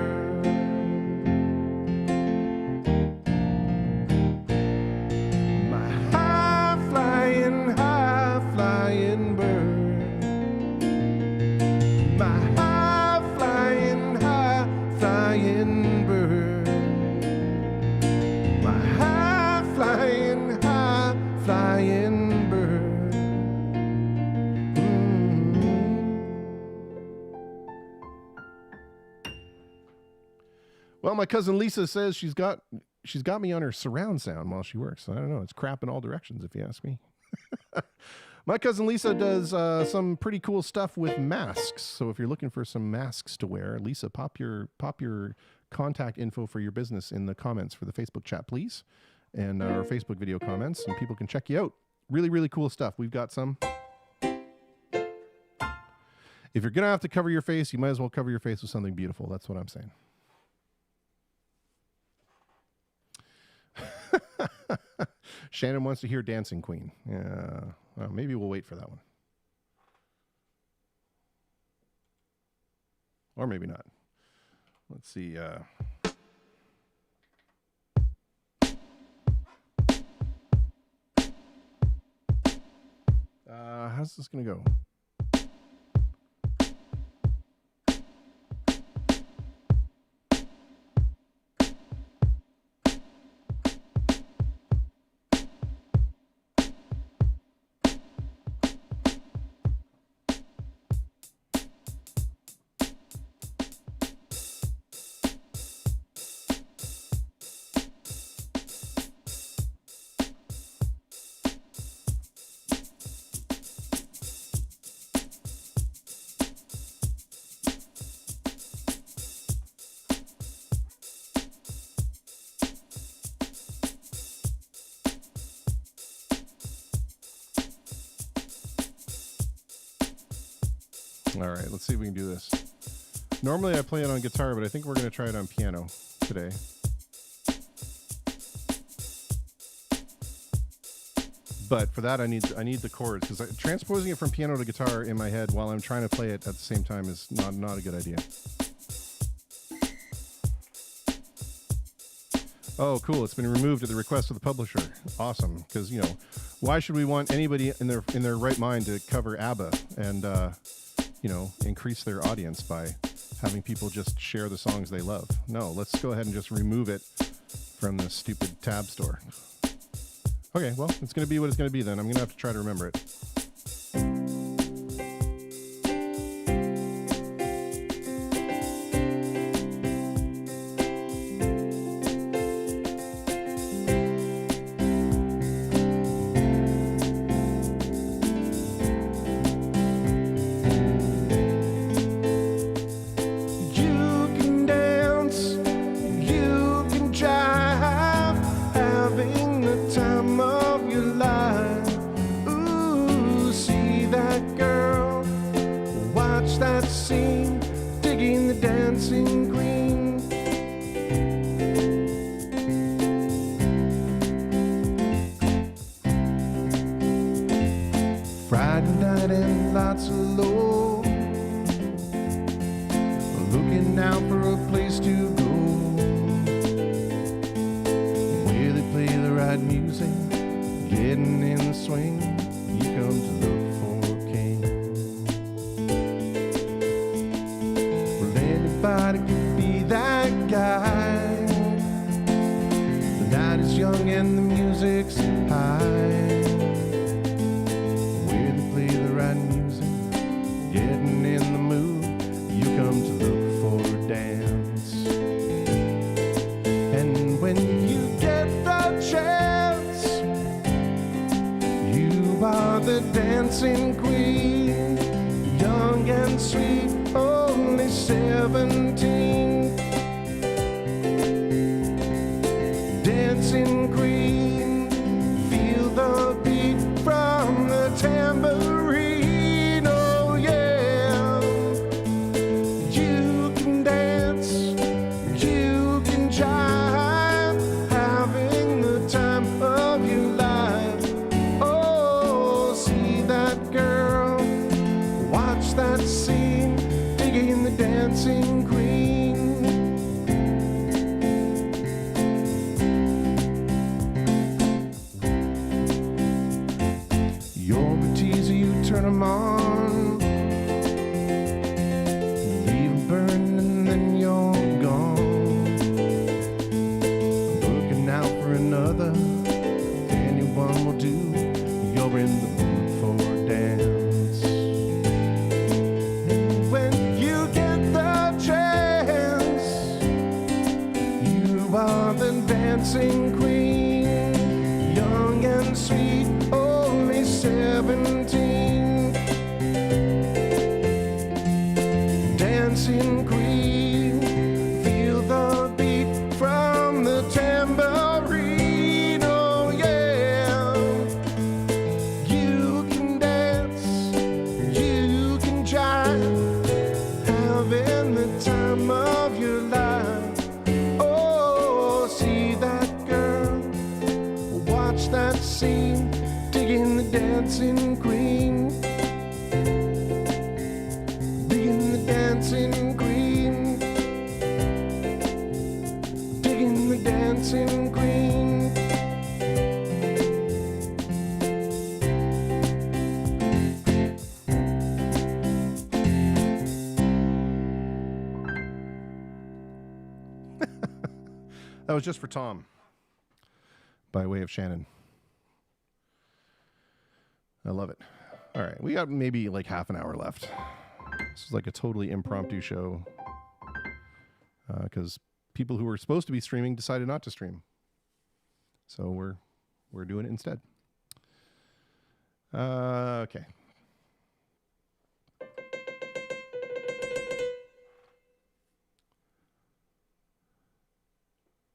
Well, my cousin Lisa says she's got me on her surround sound while she works. I don't know. It's crap in all directions, if you ask me. My cousin Lisa does some pretty cool stuff with masks. So if you're looking for some masks to wear, Lisa, pop your contact info for your business in the comments for the Facebook chat, please. and our Facebook video comments, and people can check you out. Really, really cool stuff. We've got some. If you're going to have to cover your face, you might as well cover your face with something beautiful. That's what I'm saying. Shannon wants to hear Dancing Queen. Yeah, well, maybe we'll wait for that one. Or maybe not. Let's see. How's this going to go? All right, let's see if we can do this. Normally I play it on guitar, but I think we're going to try it on piano today. But for that, I need the chords, because transposing it from piano to guitar in my head while I'm trying to play it at the same time is not a good idea. Oh, cool! It's been removed at the request of the publisher. Awesome, because why should we want anybody in their right mind to cover ABBA and increase their audience by having people just share the songs they love? No, let's go ahead and just remove it from the stupid tab store. Okay, well, it's going to be what it's going to be then. I'm going to have to try to remember it. Feel the beat from the tambourine. time of your life. Oh, see that girl, watch that scene, digging the dancing queen, digging the dancing queen, digging the dancing queen. That was just for Tom, by way of Shannon. I love it. All right, we got maybe like half an hour left. This is like a totally impromptu show because people who were supposed to be streaming decided not to stream, so we're doing it instead. Okay.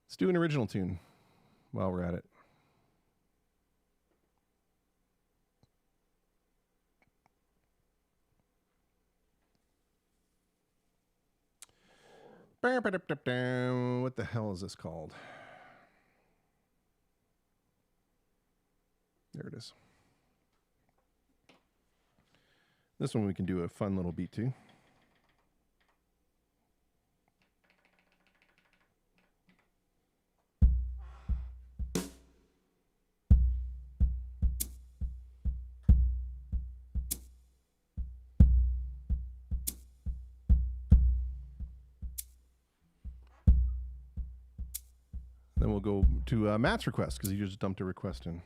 Let's do an original tune while we're at it. What the hell is this called? There it is. This one we can do a fun little beat to. Then we'll go to Matt's request because he just dumped a request in.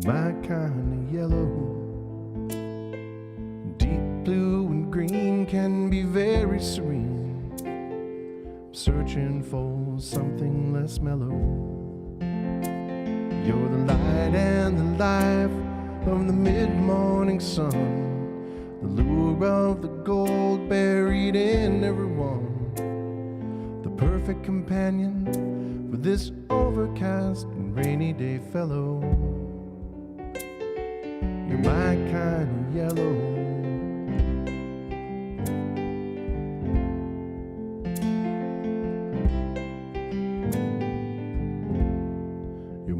My kind of yellow, deep blue and green can be very serene. I'm searching for something less mellow. You're the light and the life of the mid-morning sun, the lure of the gold buried in everyone, the perfect companion for this overcast and rainy day fellow. You're my kind of yellow.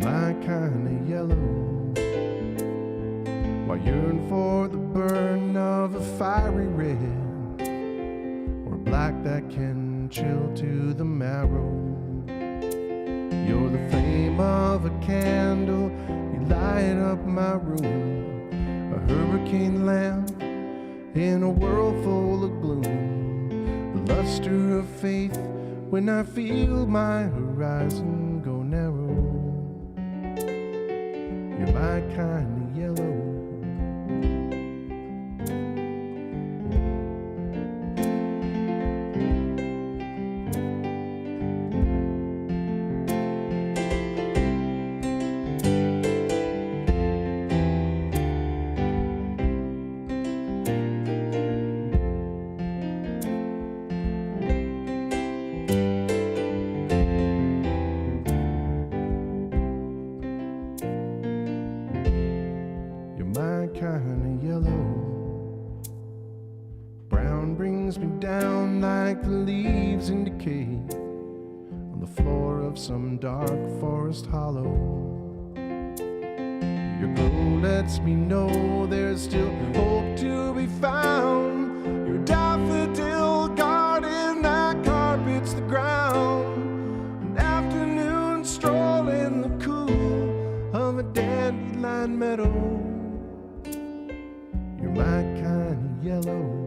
My kind of yellow, while yearn for the burn of a fiery red, or black that can chill to the marrow. You're the flame of a candle, you light up my room, a hurricane lamp in a world full of gloom, the luster of faith when I feel my horizon go narrow. You're my kind of yellow. Kind of yellow. Brown brings me down like the leaves in decay on the floor of some dark forest hollow. Your glow lets me know there's still hope to be found. Your daffodil garden that carpets the ground. An afternoon stroll in the cool of a dandelion meadow. You're my kind of yellow.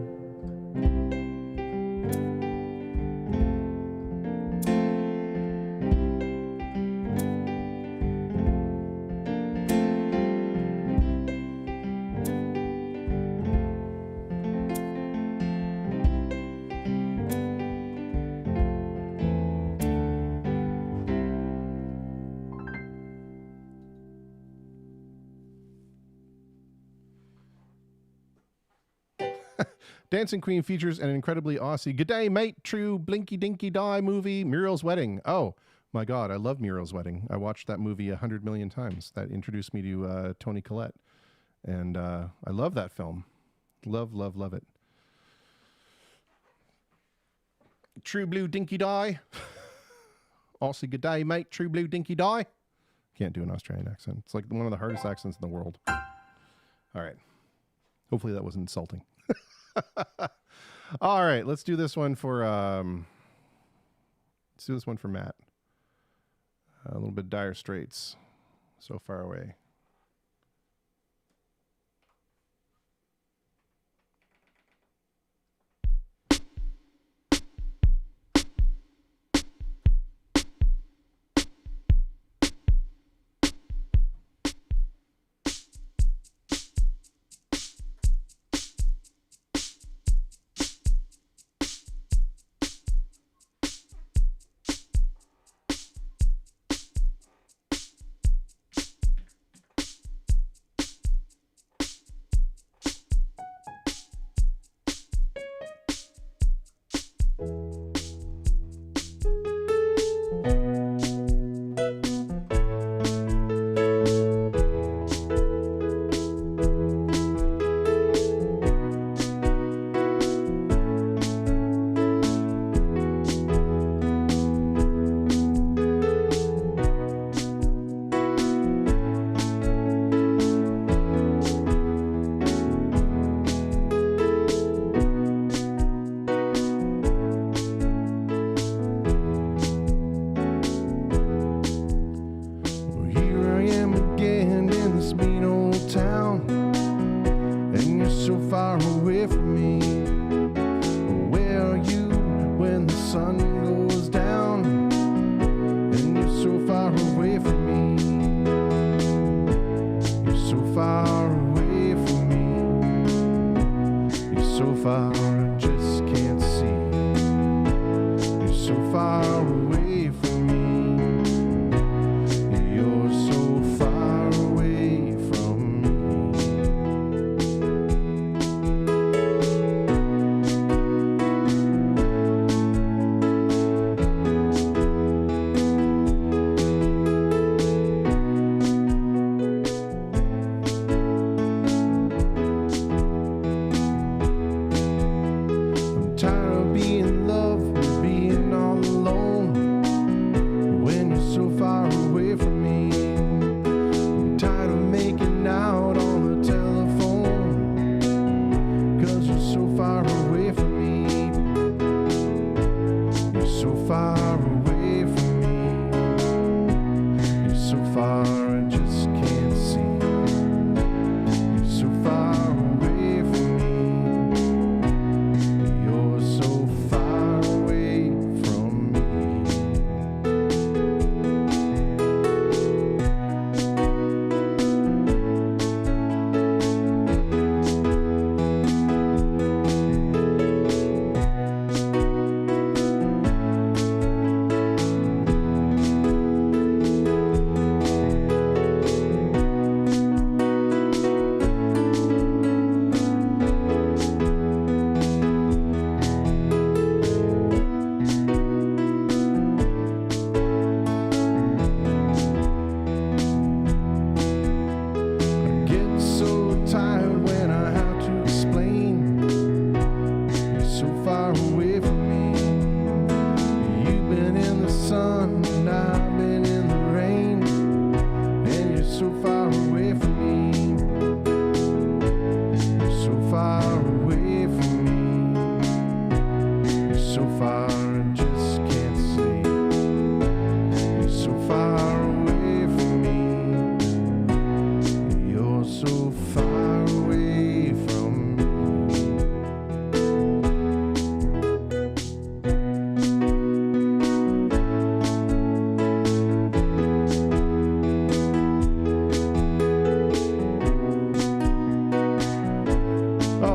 Dancing Queen features an incredibly Aussie "G'day mate, true blinky dinky die" movie, Muriel's Wedding. Oh, My God, I love Muriel's Wedding. I watched that movie 100 million times. That introduced me to Toni Collette. And I love that film. Love, love, love it. True Blue Dinky Die. Also, good day, mate. True Blue Dinky Die. Can't do an Australian accent. It's like one of the hardest accents in the world. All right. Hopefully that wasn't insulting. All right, let's do this one for Matt. A little bit Dire Straits. So Far Away.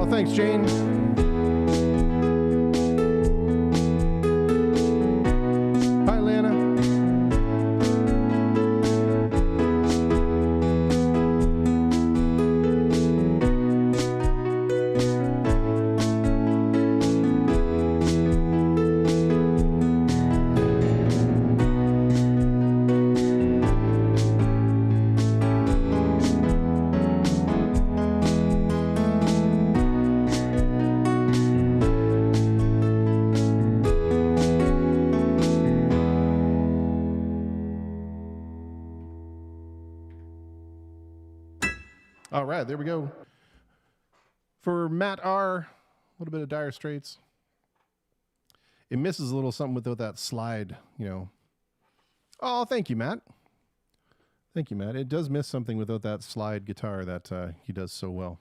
Thanks, Jane. Hi, Lana. All right, there we go. For Matt R, a little bit of Dire Straits. It misses a little something without that slide, you know. Oh, thank you, Matt. Thank you, Matt. It does miss something without that slide guitar that he does so well.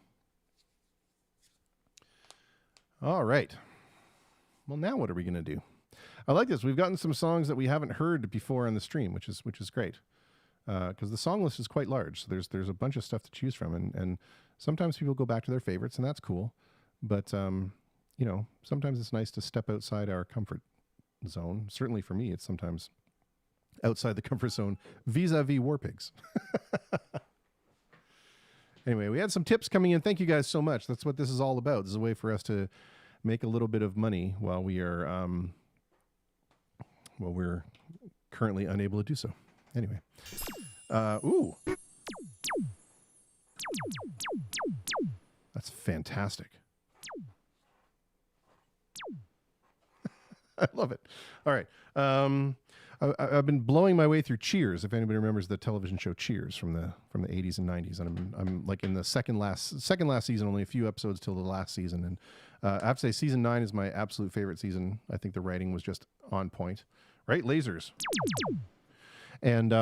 All right. Well, now what are we going to do? I like this. We've gotten some songs that we haven't heard before on the stream, which is great. Because the song list is quite large. So there's a bunch of stuff to choose from. And sometimes people go back to their favorites, and that's cool. But, you know, sometimes it's nice to step outside our comfort zone. Certainly for me, it's sometimes outside the comfort zone vis-a-vis War Pigs. Anyway, we had some tips coming in. Thank you guys so much. That's what this is all about. This is a way for us to make a little bit of money while we're currently unable to do so. Anyway. Ooh. That's fantastic. I love it. All right. I've been blowing my way through Cheers. If anybody remembers the television show Cheers from the 80s and 90s, and I'm like in the second last season, only a few episodes till the last season, and I have to say season 9 is my absolute favorite season. I think the writing was just on point, right? Lasers. And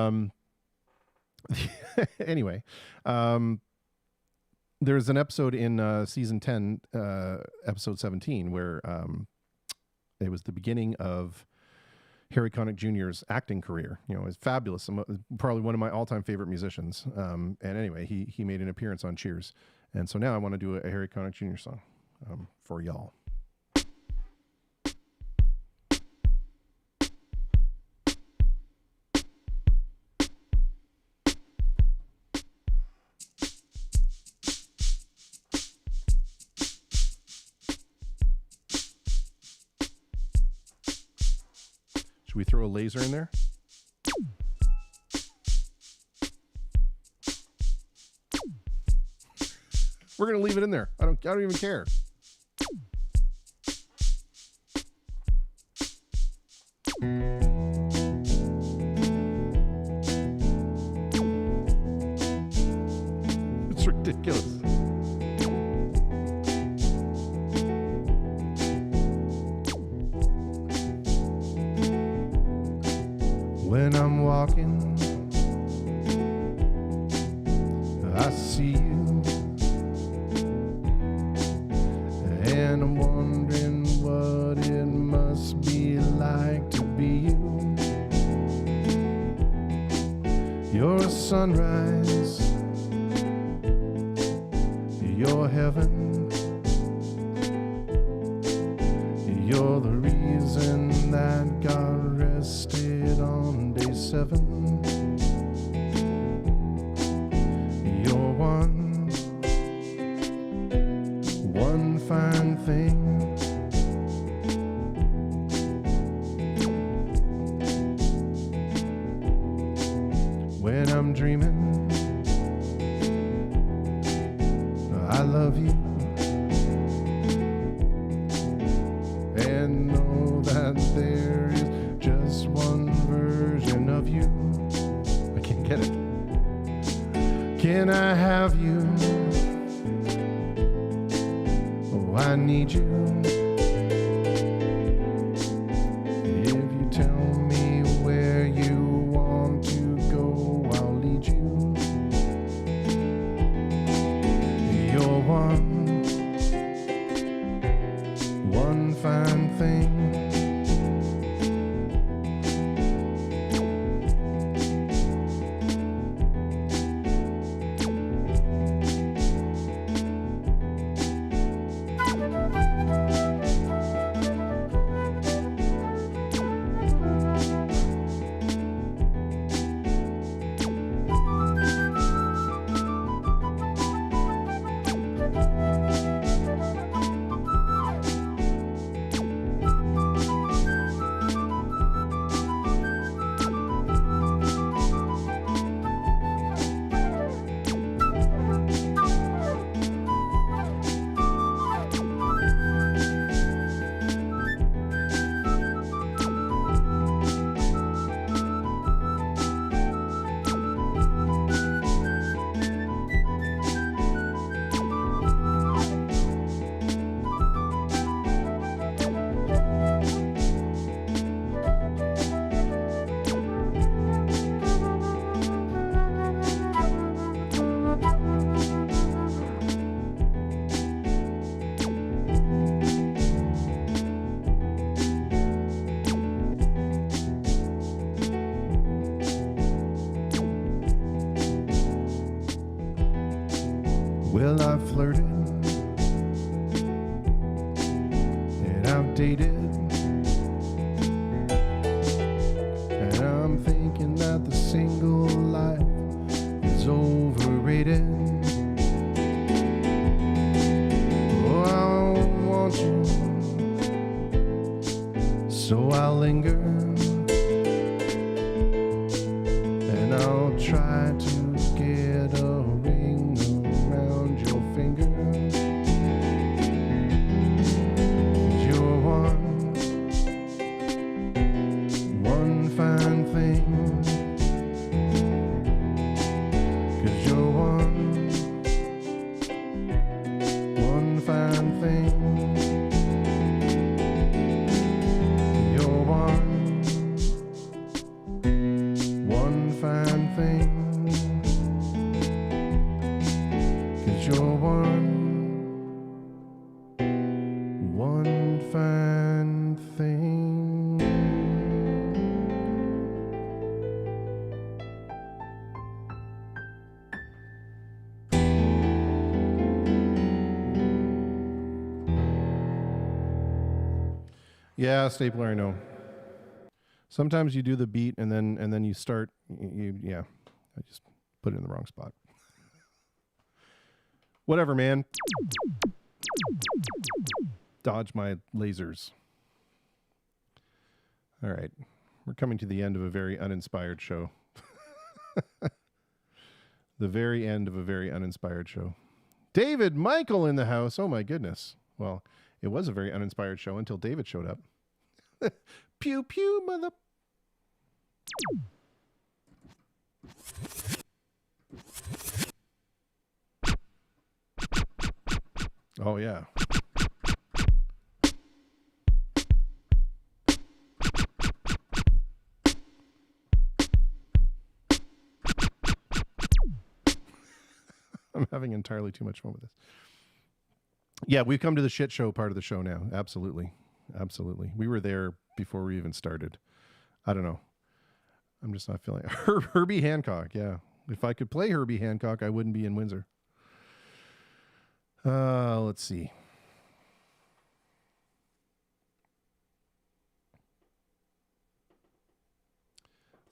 anyway, there's an episode in season 10, episode 17, where it was the beginning of Harry Connick Jr.'s acting career. You know, it's fabulous. Probably one of my all-time favorite musicians. And anyway, he made an appearance on Cheers. And so now I want to do a Harry Connick Jr. song for y'all. Should we throw a laser in there? We're gonna leave it in there. I don't even care. It's ridiculous. When I'm walking, I see you, and I'm wondering what it must be like to be you. You're a sunrise, you're heaven, you're the reason that God rested on day 7. You're one fine thing. When I'm dreaming, I love you, and know that there is just one version of you. I can't get it. Can I have you? Oh, I need you. If you tell me where you want to go, I'll lead you. You're one fine thing. Well, I flirted and outdated, and I'm thinking that the single life is overrated. Oh, I want you, so I'll linger, and I'll try to get a ring around your finger. You're one fine thing. 'Cause you're one fine thing. You're one fine thing. 'Cause you're one fine thing. Yeah, Stapler, I know. Sometimes you do the beat and then you start. Yeah, I just put it in the wrong spot. Whatever, man. Dodge my lasers. All right, we're coming to the end of a very uninspired show. The very end of a very uninspired show. David Michael in the house. Oh my goodness. Well, it was a very uninspired show until David showed up. Pew pew, mother. Oh yeah. I'm having entirely too much fun with this. Yeah, we've come to the shit show part of the show now. Absolutely. Absolutely. We were there before we even started. I don't know. I'm just not feeling it. Herbie Hancock. Yeah. If I could play Herbie Hancock, I wouldn't be in Windsor. Let's see.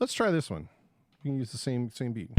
Let's try this one. You can use the same beat.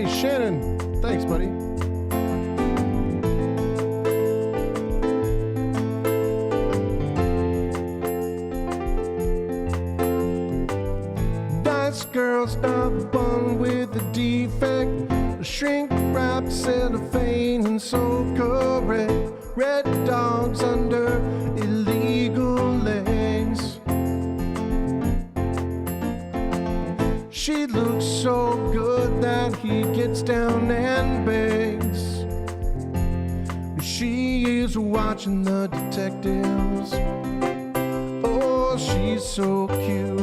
Shannon, thanks, buddy. Nice girl, stubborn with a defect, shrink wrapped cellophane and so correct. Red dogs under illegal legs. She looks so good that he gets down and begs. She is watching the detectives. Oh, she's so cute.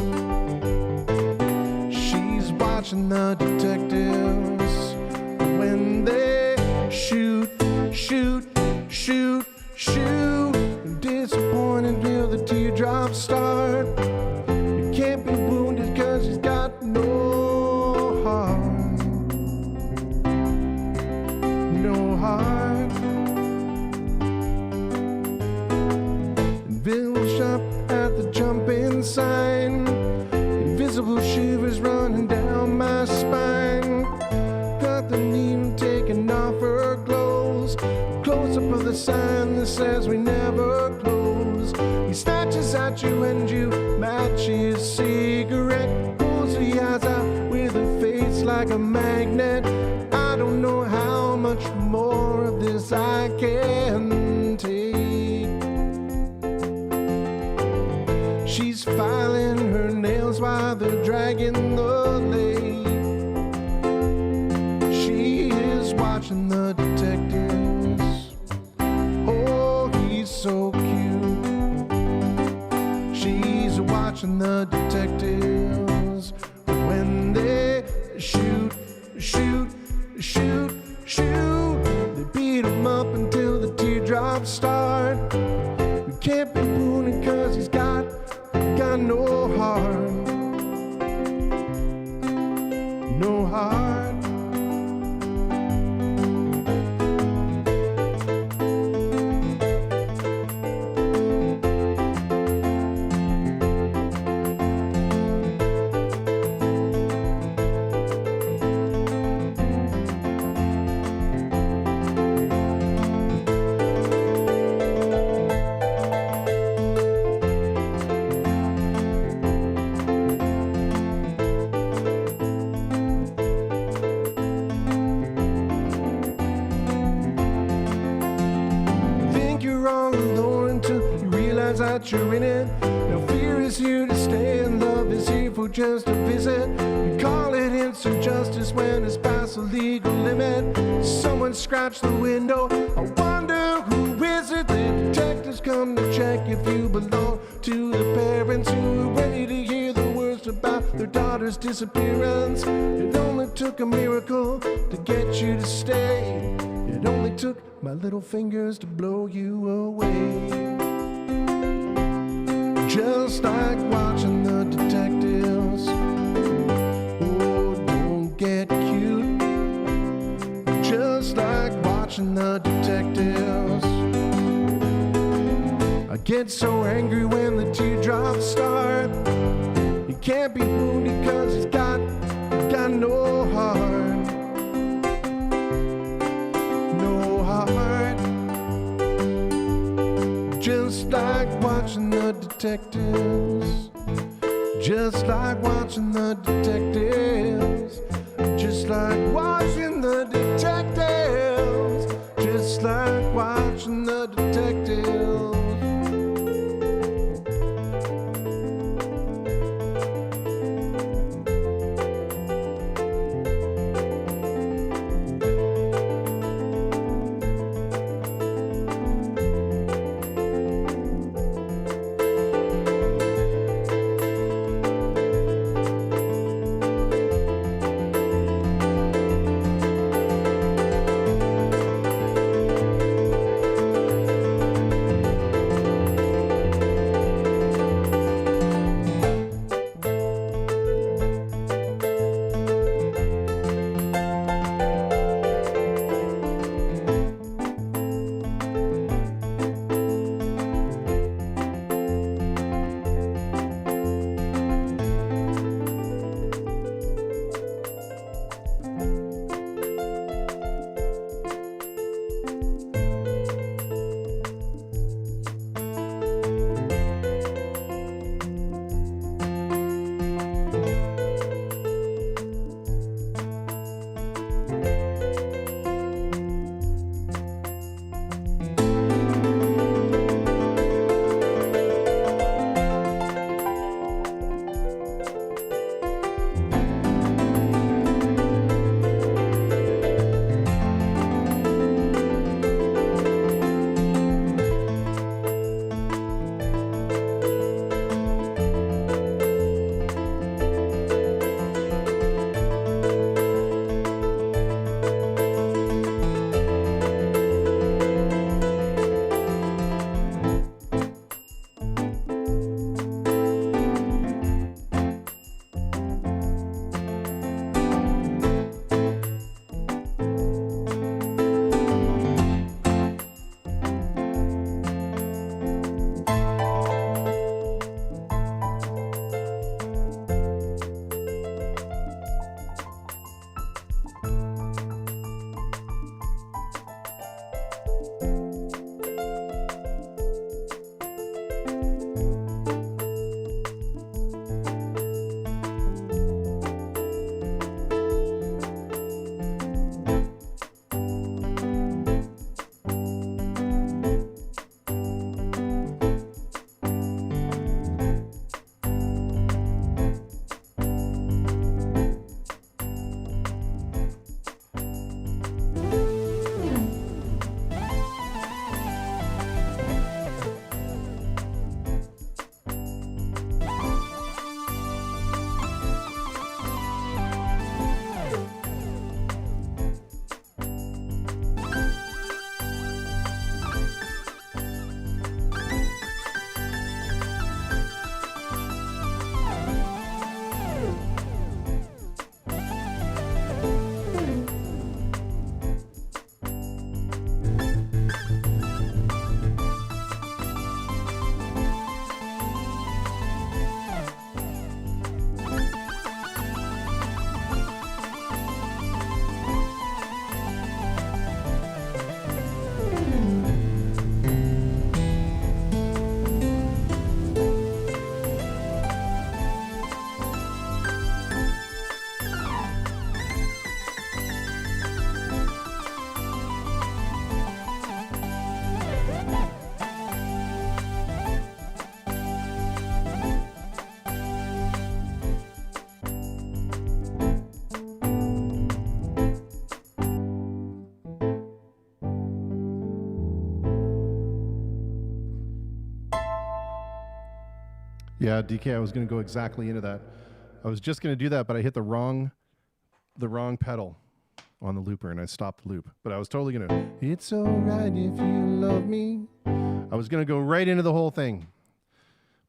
She's watching the detectives when they shoot. Disappointed till the teardrops start. You can't be wounded 'cause he's got no heart. No heart. says we never close. He snatches at you and you match his cigarette. Pulls the eyes out with a face like a magnet. I don't know how much more of this I can take. She's filing her nails while they're dragging the lake. She is watching the detectives. Oh, he's so cute. She's watching the detectives when they shoot, shoot, shoot, shoot. They beat him up until the teardrops start. We can't be fooling 'cause he's got no heart. No heart. That you're in it. No fear is here to stay, and love is here for just a visit. We call it instant justice when it's past the legal limit. Someone scratched the window. I wonder who is it? The detectives come to check if you belong to the parents who are ready to hear the worst about their daughter's disappearance. It only took a miracle to get you to stay. It only took my little fingers to blow you away. Just like watching the detectives. Oh, don't get cute. Just like watching the detectives. I get so angry when the teardrops start. He can't be moved because he's got no heart. No heart. Just like watching the detectives. Just like watching the detectives. Just like watching the detectives. Just like watching the detectives. Yeah, DK, I was going to go exactly into that. I was just going to do that, but I hit the wrong pedal on the looper and I stopped the loop. But I was totally going to, it's all right if you love me. I was going to go right into the whole thing.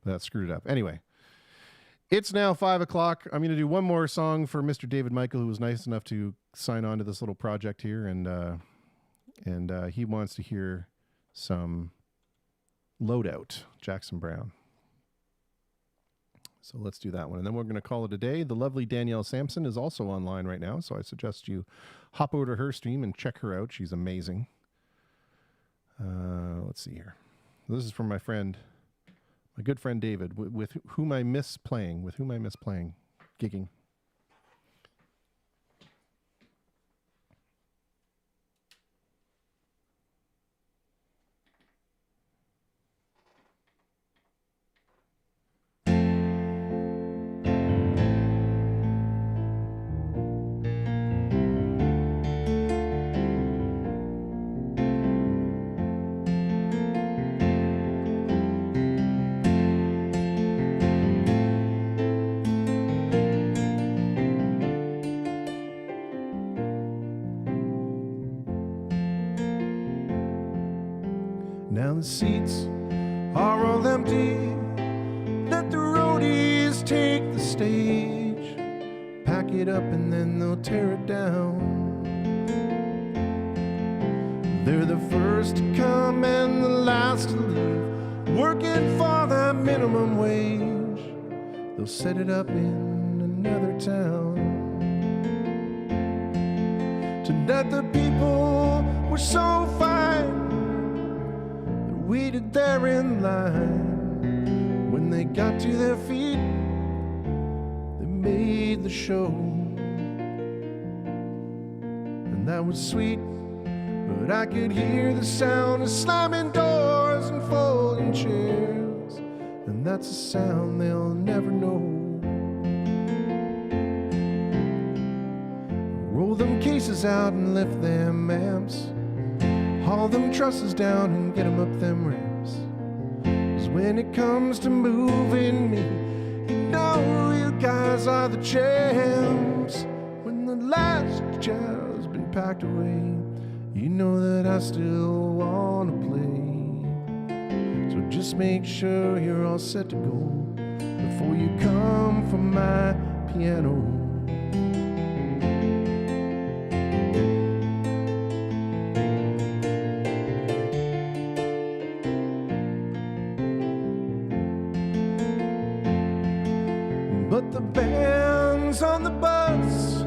But that screwed it up. Anyway, it's now 5 o'clock. I'm going to do one more song for Mr. David Michael, who was nice enough to sign on to this little project here. And he wants to hear some Loadout, Jackson Browne. So let's do that one. And then we're going to call it a day. The lovely Danielle Sampson is also online right now, so I suggest you hop over to her stream and check her out. She's amazing. Let's see here. This is from my good friend David, with whom I miss playing, gigging. Now the seats are all empty. Let the roadies take the stage. Pack it up and then they'll tear it down. They're the first to come and the last to leave, working for the minimum wage. They'll set it up in another town. Tonight the people were so fine, waited there in line. When they got to their feet, they made the show. And that was sweet, but I could hear the sound of slamming doors and folding chairs. And that's a sound they'll never know. Roll them cases out and lift them amps, haul them trusses down and get them up them ramps. 'Cause when it comes to moving me, you know you guys are the champs. When the last chair's been packed away, you know that I still wanna play. So just make sure you're all set to go before you come for my piano. But the band's on the bus,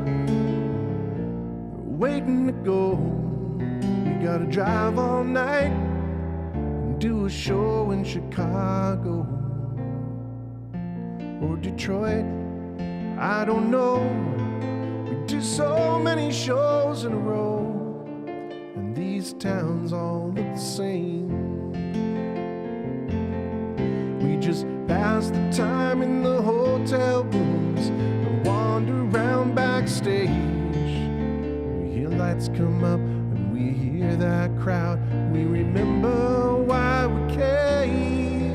waiting to go. We gotta drive all night and do a show in Chicago or Detroit, I don't know. We do so many shows in a row, and these towns all look the same. We just pass the time in the hotel rooms and wander around backstage. We hear lights come up and we hear that crowd. We remember why we came.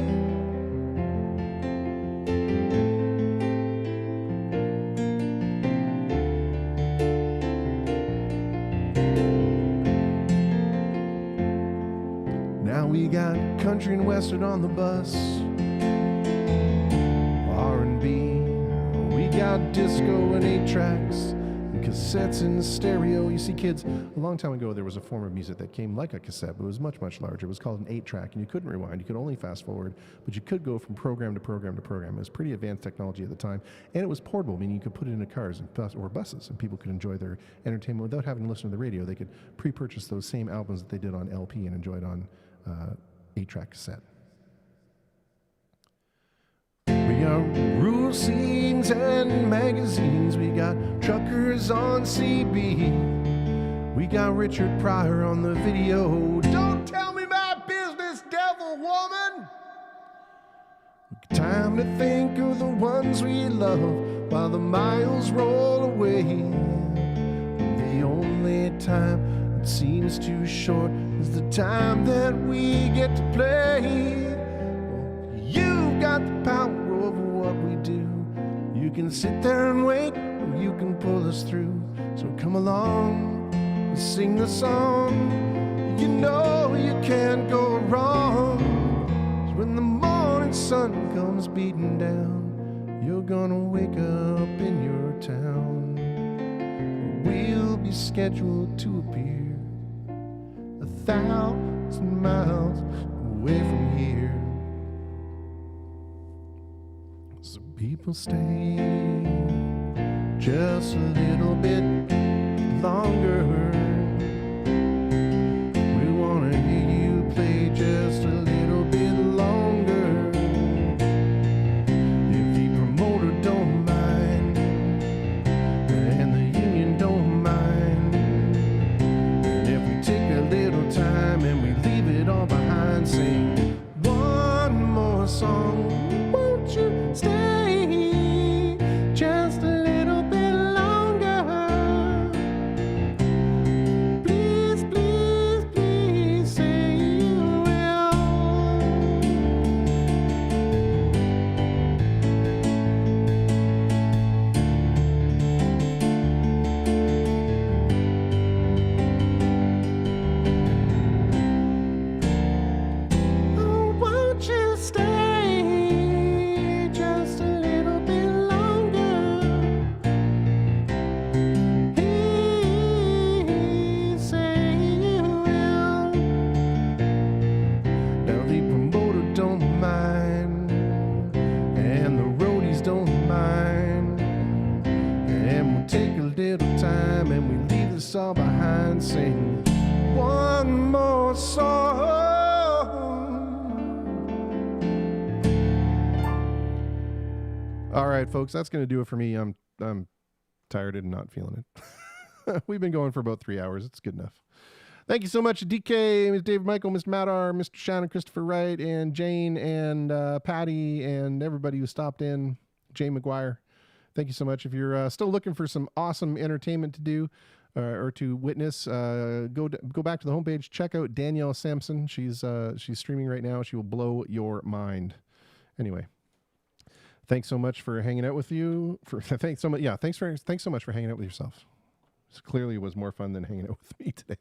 Now we got country and western on the bus, we got disco and 8 tracks and cassettes and stereo. You see, kids, a long time ago there was a form of music that came like a cassette, but it was much, much larger. It was called an 8 track, and you couldn't rewind. You could only fast forward, but you could go from program to program to program. It was pretty advanced technology at the time, and it was portable, meaning you could put it into cars or buses, and people could enjoy their entertainment without having to listen to the radio. They could pre-purchase those same albums that they did on LP and enjoy it on 8-track cassette. We got rule scenes and magazines. We got truckers on CB. We got Richard Pryor on the video. Don't tell me my business, devil woman. Time to think of the ones we love while the miles roll away. The only time that seems too short is the time that we get to play. You've got the power can sit there and wait, or you can pull us through. So come along and sing the song. You know you can't go wrong. 'Cause when the morning sun comes beating down, you're gonna wake up in your town. We'll be scheduled to appear 1,000 miles away from here. So people stay just a little bit longer. We wanna hear you play just a little bit longer. If the promoter don't mind and the union don't mind, and if we take a little time and we leave it all behind, sing one more song. Won't you stay just a little bit longer? Please, please, please say you will. Oh, won't you stay just a little bit longer? Please say you will. Now the promoter don't mind, and the roadies don't mind, and we'll take a little time and we leave this all behind. Sing one more song. All right, folks, that's going to do it for me. I'm tired and not feeling it. We've been going for about 3 hours. It's good enough. Thank you so much, DK, Ms. David Michael, Mr. Madar, Mr. Shannon, Christopher Wright, and Jane, and Patty, and everybody who stopped in. Jane McGuire. Thank you so much. If you're still looking for some awesome entertainment to do or to witness, go back to the homepage. Check out Danielle Sampson. She's streaming right now. She will blow your mind. Anyway. Thanks so much for hanging out with you. Thanks so much. Yeah, thanks so much for hanging out with yourself. This clearly was more fun than hanging out with me today.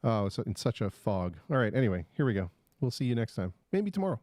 Oh, it's in such a fog. All right. Anyway, here we go. We'll see you next time. Maybe tomorrow.